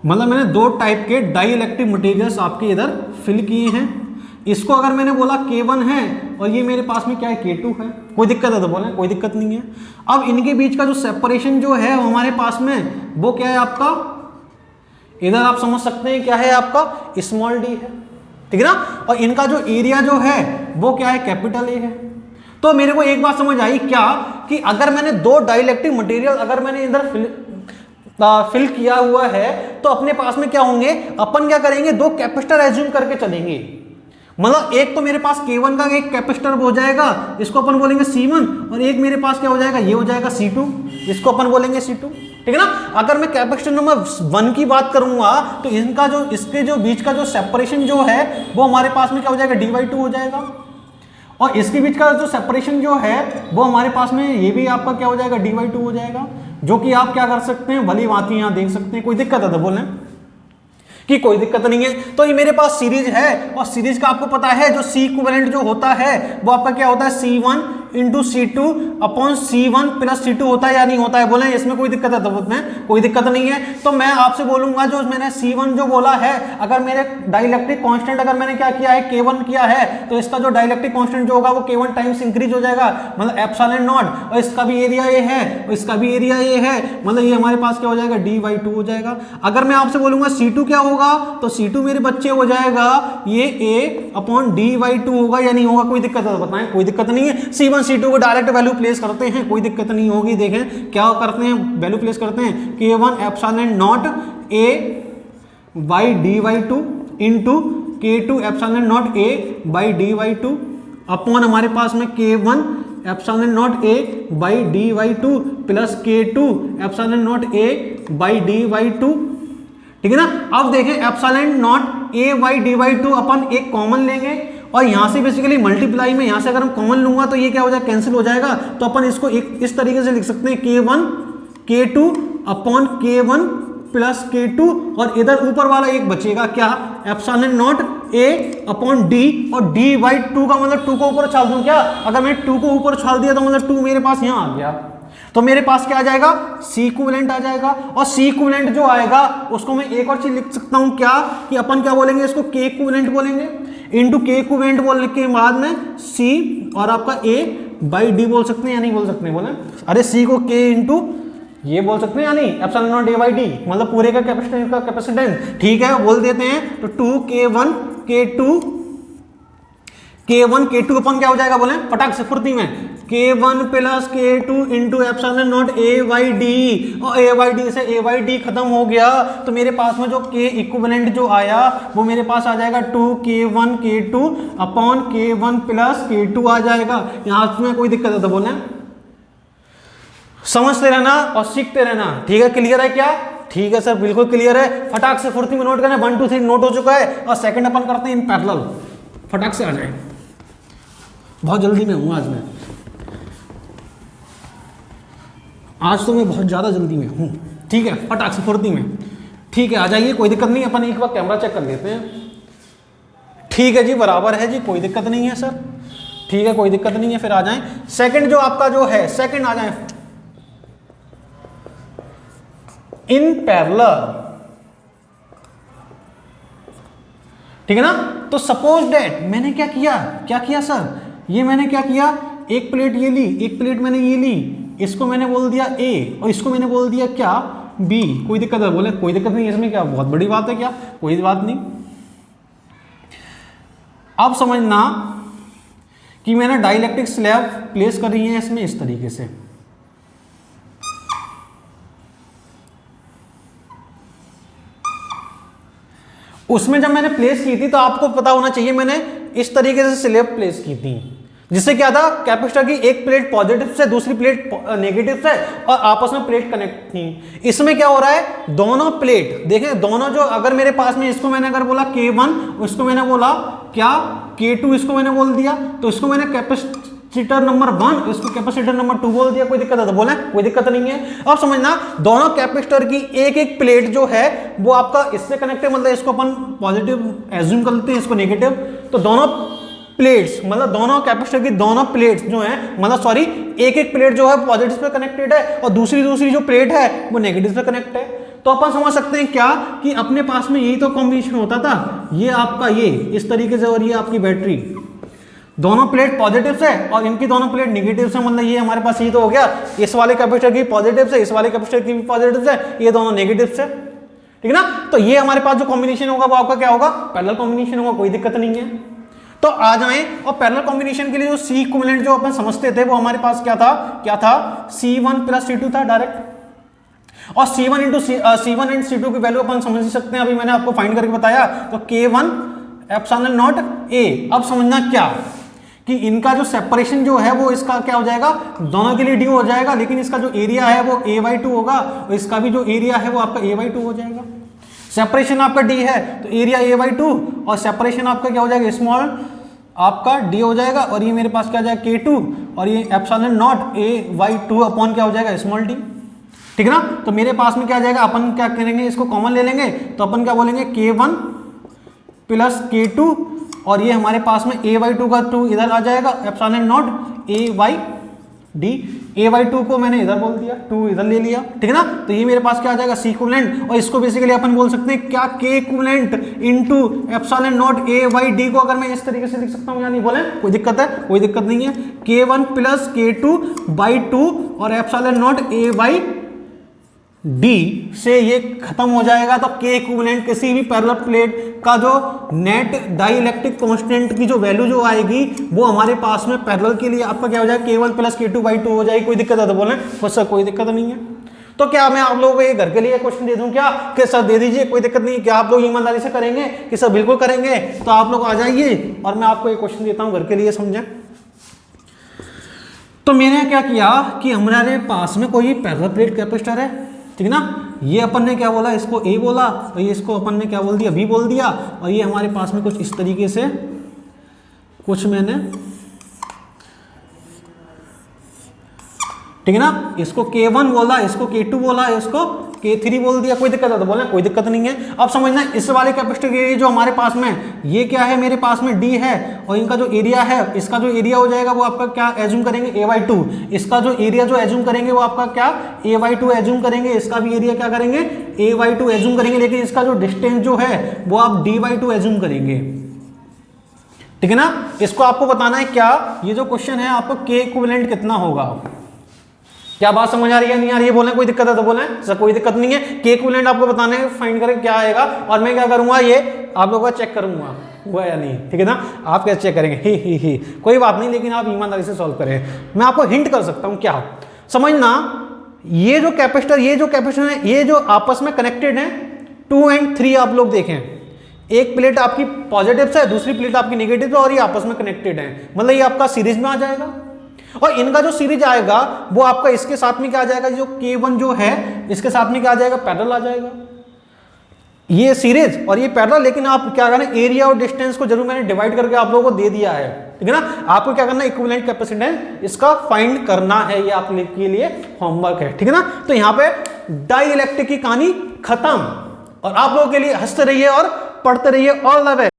Speaker 1: मतलब मैंने दो टाइप के डाई इलेक्ट्रिक मटेरियल्स आपके इधर फिल किए हैं। इसको अगर मैंने बोला K1 है और ये मेरे पास में क्या है K2 है, कोई दिक्कत है तो बोले, कोई दिक्कत नहीं है। अब इनके बीच का जो सेपरेशन जो है हमारे पास में वो क्या है आपका, इधर आप समझ सकते हैं क्या है आपका स्मॉल d है, ठीक है ना। और इनका जो एरिया जो है वो क्या है, कैपिटल A है। तो मेरे को एक बात समझ आई क्या कि अगर मैंने दो डाइलेक्ट्रिक मटेरियल अगर मैंने इधर फिल किया हुआ है तो अपने पास में क्या होंगे, अपन क्या करेंगे, दो कैपेसिटर एज्यूम करके चलेंगे। मतलब एक तो मेरे पास K1 का एक कैपेसिटर हो जाएगा, इसको अपन बोलेंगे C1, और एक मेरे पास क्या हो जाएगा, ये हो जाएगा C2, इसको अपन बोलेंगे C2, ठीक है ना। अगर मैं कैपेसिटर नंबर 1 की बात करूंगा तो इनका जो इसके जो बीच का जो सेपरेशन जो है वो हमारे पास में क्या हो जाएगा, d/2 हो जाएगा। और इसके बीच का जो सेपरेशन जो है वो हमारे पास में ये भी आपका क्या हो जाएगा, d/2 हो जाएगा, जो कि आप क्या कर सकते हैं, भली भांति यहां देख सकते हैं। कोई दिक्कत है तो बोलें कि कोई दिक्कत नहीं है। तो ये मेरे पास सीरीज है और सीरीज का आपको पता है जो सी इक्विवेलेंट जो होता है वो आपका क्या होता है, C1 into C2 upon C1 plus C2 होता है या नहीं होता है, बोले इसमें कोई दिक्कत है तो बोलते कोई दिक्कत नहीं है। तो मैं आपसे बोलूंगा जो मैंने C1 जो बोला है, अगर मेरे डाइलेक्ट्रिक कांस्टेंट अगर मैंने क्या किया है, K1 किया है, तो इसका जो डाइलेक्ट्रिक कांस्टेंट जो होगा वो K1 टाइम्स इंक्रीज हो जाएगा, मतलब एप्सिलॉन नॉट, और इसका भी एरिया ये है और इसका भी एरिया ये है, मतलब ये हमारे पास क्या हो जाएगा, d/2 हो जाएगा। अगर मैं आपसे बोलूंगा C2 क्या होगा, तो C2 मेरे बच्चे हो जाएगा ये A अपॉन d/2 होगा या नहीं होगा, कोई दिक्कत है तो बताएं, कोई दिक्कत नहीं है। C1 C2 को डायरेक्ट वैल्यू प्लेस करते हैं, कोई दिक्कत नहीं होगी। देखें क्या करते हैं, वैल्यू प्लेस करते हैं, K1 epsilon not A by d/2 into K2 epsilon not A by d/2 upon हमारे पास में K1 epsilon not A by d/2 plus K2 epsilon not A by d/2, ठीक है ना। अब देखें epsilon not A by d/2 अपन एक common लेंगे और यहां से बेसिकली मल्टीप्लाई में यहां से अगर हम कॉमन लूंगा तो ये क्या हो जाएगा, कैंसिल हो जाएगा। तो अपन इसको एक इस तरीके से लिख सकते हैं, K1 K2 upon K1 plus K2, और इधर ऊपर वाला एक बचेगा क्या, epsilon not A upon D, और d/2 का मतलब 2 को ऊपर उछाल दूं क्या, अगर मैं 2 को ऊपर उछाल दिया तो मतलब 2 मेरे पास यहां आ गया, तो मेरे पास क्या आ जाएगा, सी इक्विवेलेंट आ जाएगा। और सी इक्विवेलेंट जो आएगा उसको मैं एक और चीज लिख सकता हूं क्या, कि अपन क्या बोलेंगे, इसको के इक्विवेलेंट बोलेंगे, इंटू के इक्विवेलेंट बोलने के बाद में सी और आपका ए बाई डी बोल सकते हैं या नहीं बोल सकते हैं, बोले अरे सी को के इंटू ये बोल सकते हैं या नहीं, epsilon naught A by D, मतलब पूरे का कैपेसिटेंस, ठीक है बोल देते हैं। तो 2K1 K2 अपन क्या हो जाएगा, बोले फटाक से फुर्ती में, K1 plus K2 into epsilon not A by D, और A बाई डी से A बाई डी खत्म हो गया, तो मेरे पास में जो K इक्विवेलेंट जो आया वो मेरे पास आ जाएगा 2K1 K2 upon K1 plus K2 आ जाएगा। यहां में कोई दिक्कत है तो बोले, समझते रहना और सीखते रहना, ठीक है। क्लियर है क्या, ठीक है सर बिल्कुल क्लियर है। फटाक से फुर्ती में नोट करना, 1 2 3 नोट हो चुका है, और सेकंड अपन करते हैं इन पैरेलल, फटाक से आ जाए, बहुत जल्दी में हूं आज तो मैं बहुत ज़्यादा जल्दी में हूँ, ठीक है, फटाक से फुर्ती में, ठीक है आ जाइए, कोई दिक्कत नहीं। अपन एक बार कैमरा चेक कर लेते हैं, ठीक है जी बराबर है जी, कोई दिक्कत नहीं है सर, ठीक है कोई दिक्कत नहीं है। फिर आ जाएं सेकंड जो आपका जो है, सेकंड आ जाएं इन पैरेलल, ठीक है ना। तो सपोज दैट मैंने क्या किया सर, ये मैंने क्या किया, एक प्लेट ये ली, एक प्लेट मैंने ये ली, इसको मैंने बोल दिया A और इसको मैंने बोल दिया क्या B, कोई दिक्कत है बोले, कोई दिक्कत नहीं, इसमें क्या बहुत बड़ी बात है क्या, कोई बात नहीं। अब समझना कि मैंने डाइलेक्ट्रिक स्लैब प्लेस कर रही है इसमें इस तरीके से, उसमें जब मैंने प्लेस की थी तो आपको पता होना चाहिए मैंने इस तरीके से स्लैब प्लेस की थी, जिससे क्या था, कैपेसिटर की एक प्लेट पॉजिटिव से दूसरी प्लेट नेगेटिव से और आपस में प्लेट कनेक्ट थी। इसमें क्या हो रहा है, दोनों प्लेट देखें, दोनों जो अगर मेरे पास में इसको मैंने अगर बोला K1, इसको मैंने बोला क्या K2, इसको मैंने बोल दिया, तो इसको मैंने कैपेसिटर नंबर 1, इसको कैपेसिटर नंबर 2 बोल दिया, कोई दिक्कत है तो बोले, कोई दिक्कत नहीं है। अब समझना, दोनों कैपेसिटर की एक एक प्लेट जो है वो आपका इससे कनेक्ट है, मतलब इसको अपन पॉजिटिव एज्यूम कर लेते हैं, इसको नेगेटिव, तो दोनों प्लेट्स मतलब दोनों कैपेसिटर की दोनों प्लेट्स जो हैं, मतलब सॉरी एक एक प्लेट जो है पॉजिटिव पे कनेक्टेड है और दूसरी जो प्लेट है वो नेगेटिव पे कनेक्ट है। तो अपन समझ सकते हैं क्या कि अपने पास में यही तो कॉम्बिनेशन होता था, ये आपका ये इस तरीके से और ये आपकी बैटरी, दोनों प्लेट पॉजिटिव से और इनकी दोनों प्लेट नेगेटिव से, मतलब ये हमारे पास ये तो हो गया, इस वाले कैपेसिटर की पॉजिटिव से, इस वाले कैपेसिटर की पॉजिटिव से, ये दोनों नेगेटिव से, ठीक ना। तो ये हमारे पास जो कॉम्बिनेशन होगा वो आपका क्या होगा, पैरेलल कॉम्बिनेशन होगा, कोई दिक्कत नहीं है। तो आ जाएं, और पैरेलल कॉम्बिनेशन के लिए जो सी इक्विवेलेंट जो अपन समझते थे वो हमारे पास क्या था C1 प्लस C2 था डायरेक्ट, और C1 एंड C2 की वैल्यू अपन समझ सकते हैं, अभी मैंने आपको फाइंड करके बताया, तो K1 एप्सिलॉन नॉट A। अब समझना क्या कि इनका जो सेपरेशन जो है वो इसका क्या हो जाएगा, दोनों के लिए डी हो जाएगा, लेकिन इसका जो एरिया है वो A/2 होगा और इसका भी जो एरिया है वो आपका A/2 हो जाएगा। सेपरेशन आपका डी है तो एरिया A/2 और सेपरेशन आपका क्या हो जाएगा, स्मॉल आपका डी हो जाएगा, और ये मेरे पास क्या जाएगा K2 और ये एप्सिलॉन नॉट A/2 अपॉन क्या हो जाएगा, स्मॉल डी, ठीक है ना। तो मेरे पास में क्या आ जाएगा, अपन क्या करेंगे, इसको कॉमन ले लेंगे, तो अपन क्या बोलेंगे K1 प्लस K2 और ये हमारे पास में A/2 का 2 इधर आ जाएगा, एप्सिलॉन नॉट A/D, A/2 को मैंने इधर बोल दिया, 2 इधर ले लिया, ठीक है ना। तो ये मेरे पास क्या आ जाएगा C इक्विवेलेंट, और इसको बेसिकली अपन बोल सकते हैं क्या, K equivalent into epsilon not A/D को अगर मैं इस तरीके से लिख सकता हूँ या नहीं, बोले कोई दिक्कत है, कोई दिक्कत नहीं है। K1 प्लस K2/2 और एप्सिलॉन नॉट A/D से ये खत्म हो जाएगा। तो K इक्विवेलेंट किसी भी पैरेलल प्लेट का जो नेट डाइलेक्ट्रिक कांस्टेंट की जो वैल्यू जो आएगी वो हमारे पास में पैरेलल के लिए आपका क्या हो जाएगा, K1 प्लस K2/2 हो जाएगी। कोई दिक्कत है तो बोलें, सर कोई दिक्कत नहीं है। तो क्या मैं आप लोगों को ये घर के लिए क्वेश्चन दे दूं क्या कि सर दे दीजिए, कोई दिक्कत नहीं, क्या आप लोग ईमानदारी से करेंगे कि सर बिल्कुल करेंगे, तो आप लोग आ जाइए और मैं आपको एक क्वेश्चन देता हूं घर के लिए, समझें। तो मैंने क्या किया कि हमारे पास में कोई पैरेलल प्लेट कैपेसिटर है, ठीक है ना, ये अपन ने क्या बोला, इसको A बोला और ये इसको अपन ने क्या बोल दिया, B बोल दिया, और ये हमारे पास में कुछ इस तरीके से कुछ मैंने, ठीक है ना, इसको K1 बोला, इसको K2 बोला, इसको K3 बोल दिया, कोई दिक्कत है तो बोले कोई दिक्कत नहीं है। अब समझना इस वाले कैपेसिटर के लिए जो हमारे पास में ये क्या है, मेरे पास में D है और इनका जो एरिया है, इसका जो एरिया हो जाएगा वो आपका क्या एज्यूम करेंगे, A/2, इसका जो एरिया जो एज्यूम करेंगे वो आपका क्या A/2 एज्यूम करेंगे, इसका भी एरिया क्या करेंगे A/2 एज्यूम करेंगे, लेकिन इसका जो डिस्टेंस जो है वो आप D/2 एज्यूम करेंगे, ठीक है ना। इसको आपको बताना है क्या, ये जो क्वेश्चन है आपको K इक्विवेलेंट कितना होगा, क्या बात समझ आ रही है, नहीं आ रही है, बोले कोई दिक्कत है तो बोले सर कोई दिक्कत नहीं है। K इक्विवेलेंट आपको बताने फाइंड करें क्या आएगा, और मैं क्या करूंगा, ये आप लोगों का चेक करूंगा हुआ या नहीं, ठीक है ना। आप कैसे चेक करेंगे, ही कोई बात नहीं, लेकिन आप ईमानदारी से सॉल्व करें। मैं आपको हिंट कर सकता हूं क्या, समझना, ये जो कैपेसिटर है, ये जो आपस में कनेक्टेड है 2 और 3, आप लोग देखें, एक प्लेट आपकी पॉजिटिव से, दूसरी प्लेट आपकी नेगेटिव से, और ये आपस में कनेक्टेड है, मतलब ये आपका सीरीज में आ जाएगा, और इनका जो सीरीज आएगा वो आपका इसके साथ में क्या आ जाएगा, जो K1 जो है इसके साथ में क्या आ जाएगा, पैरेलल आ जाएगा, ये सीरीज और ये पैरेलल। लेकिन आप क्या करना, एरिया और डिस्टेंस को जरूर मैंने डिवाइड करके आप लोगों को दे दिया है, ठीक है ना। आपको क्या करना है, इक्विवेलेंट कैपेसिटेंस इसका फाइंड करना है, ये आपके लिए होमवर्क है, ठीक है ना। तो यहाँ पे डाइलेक्ट्रिक की कहानी खत्म, और आप लोगों के लिए हंसते रहिए और पढ़ते रहिए। All the best.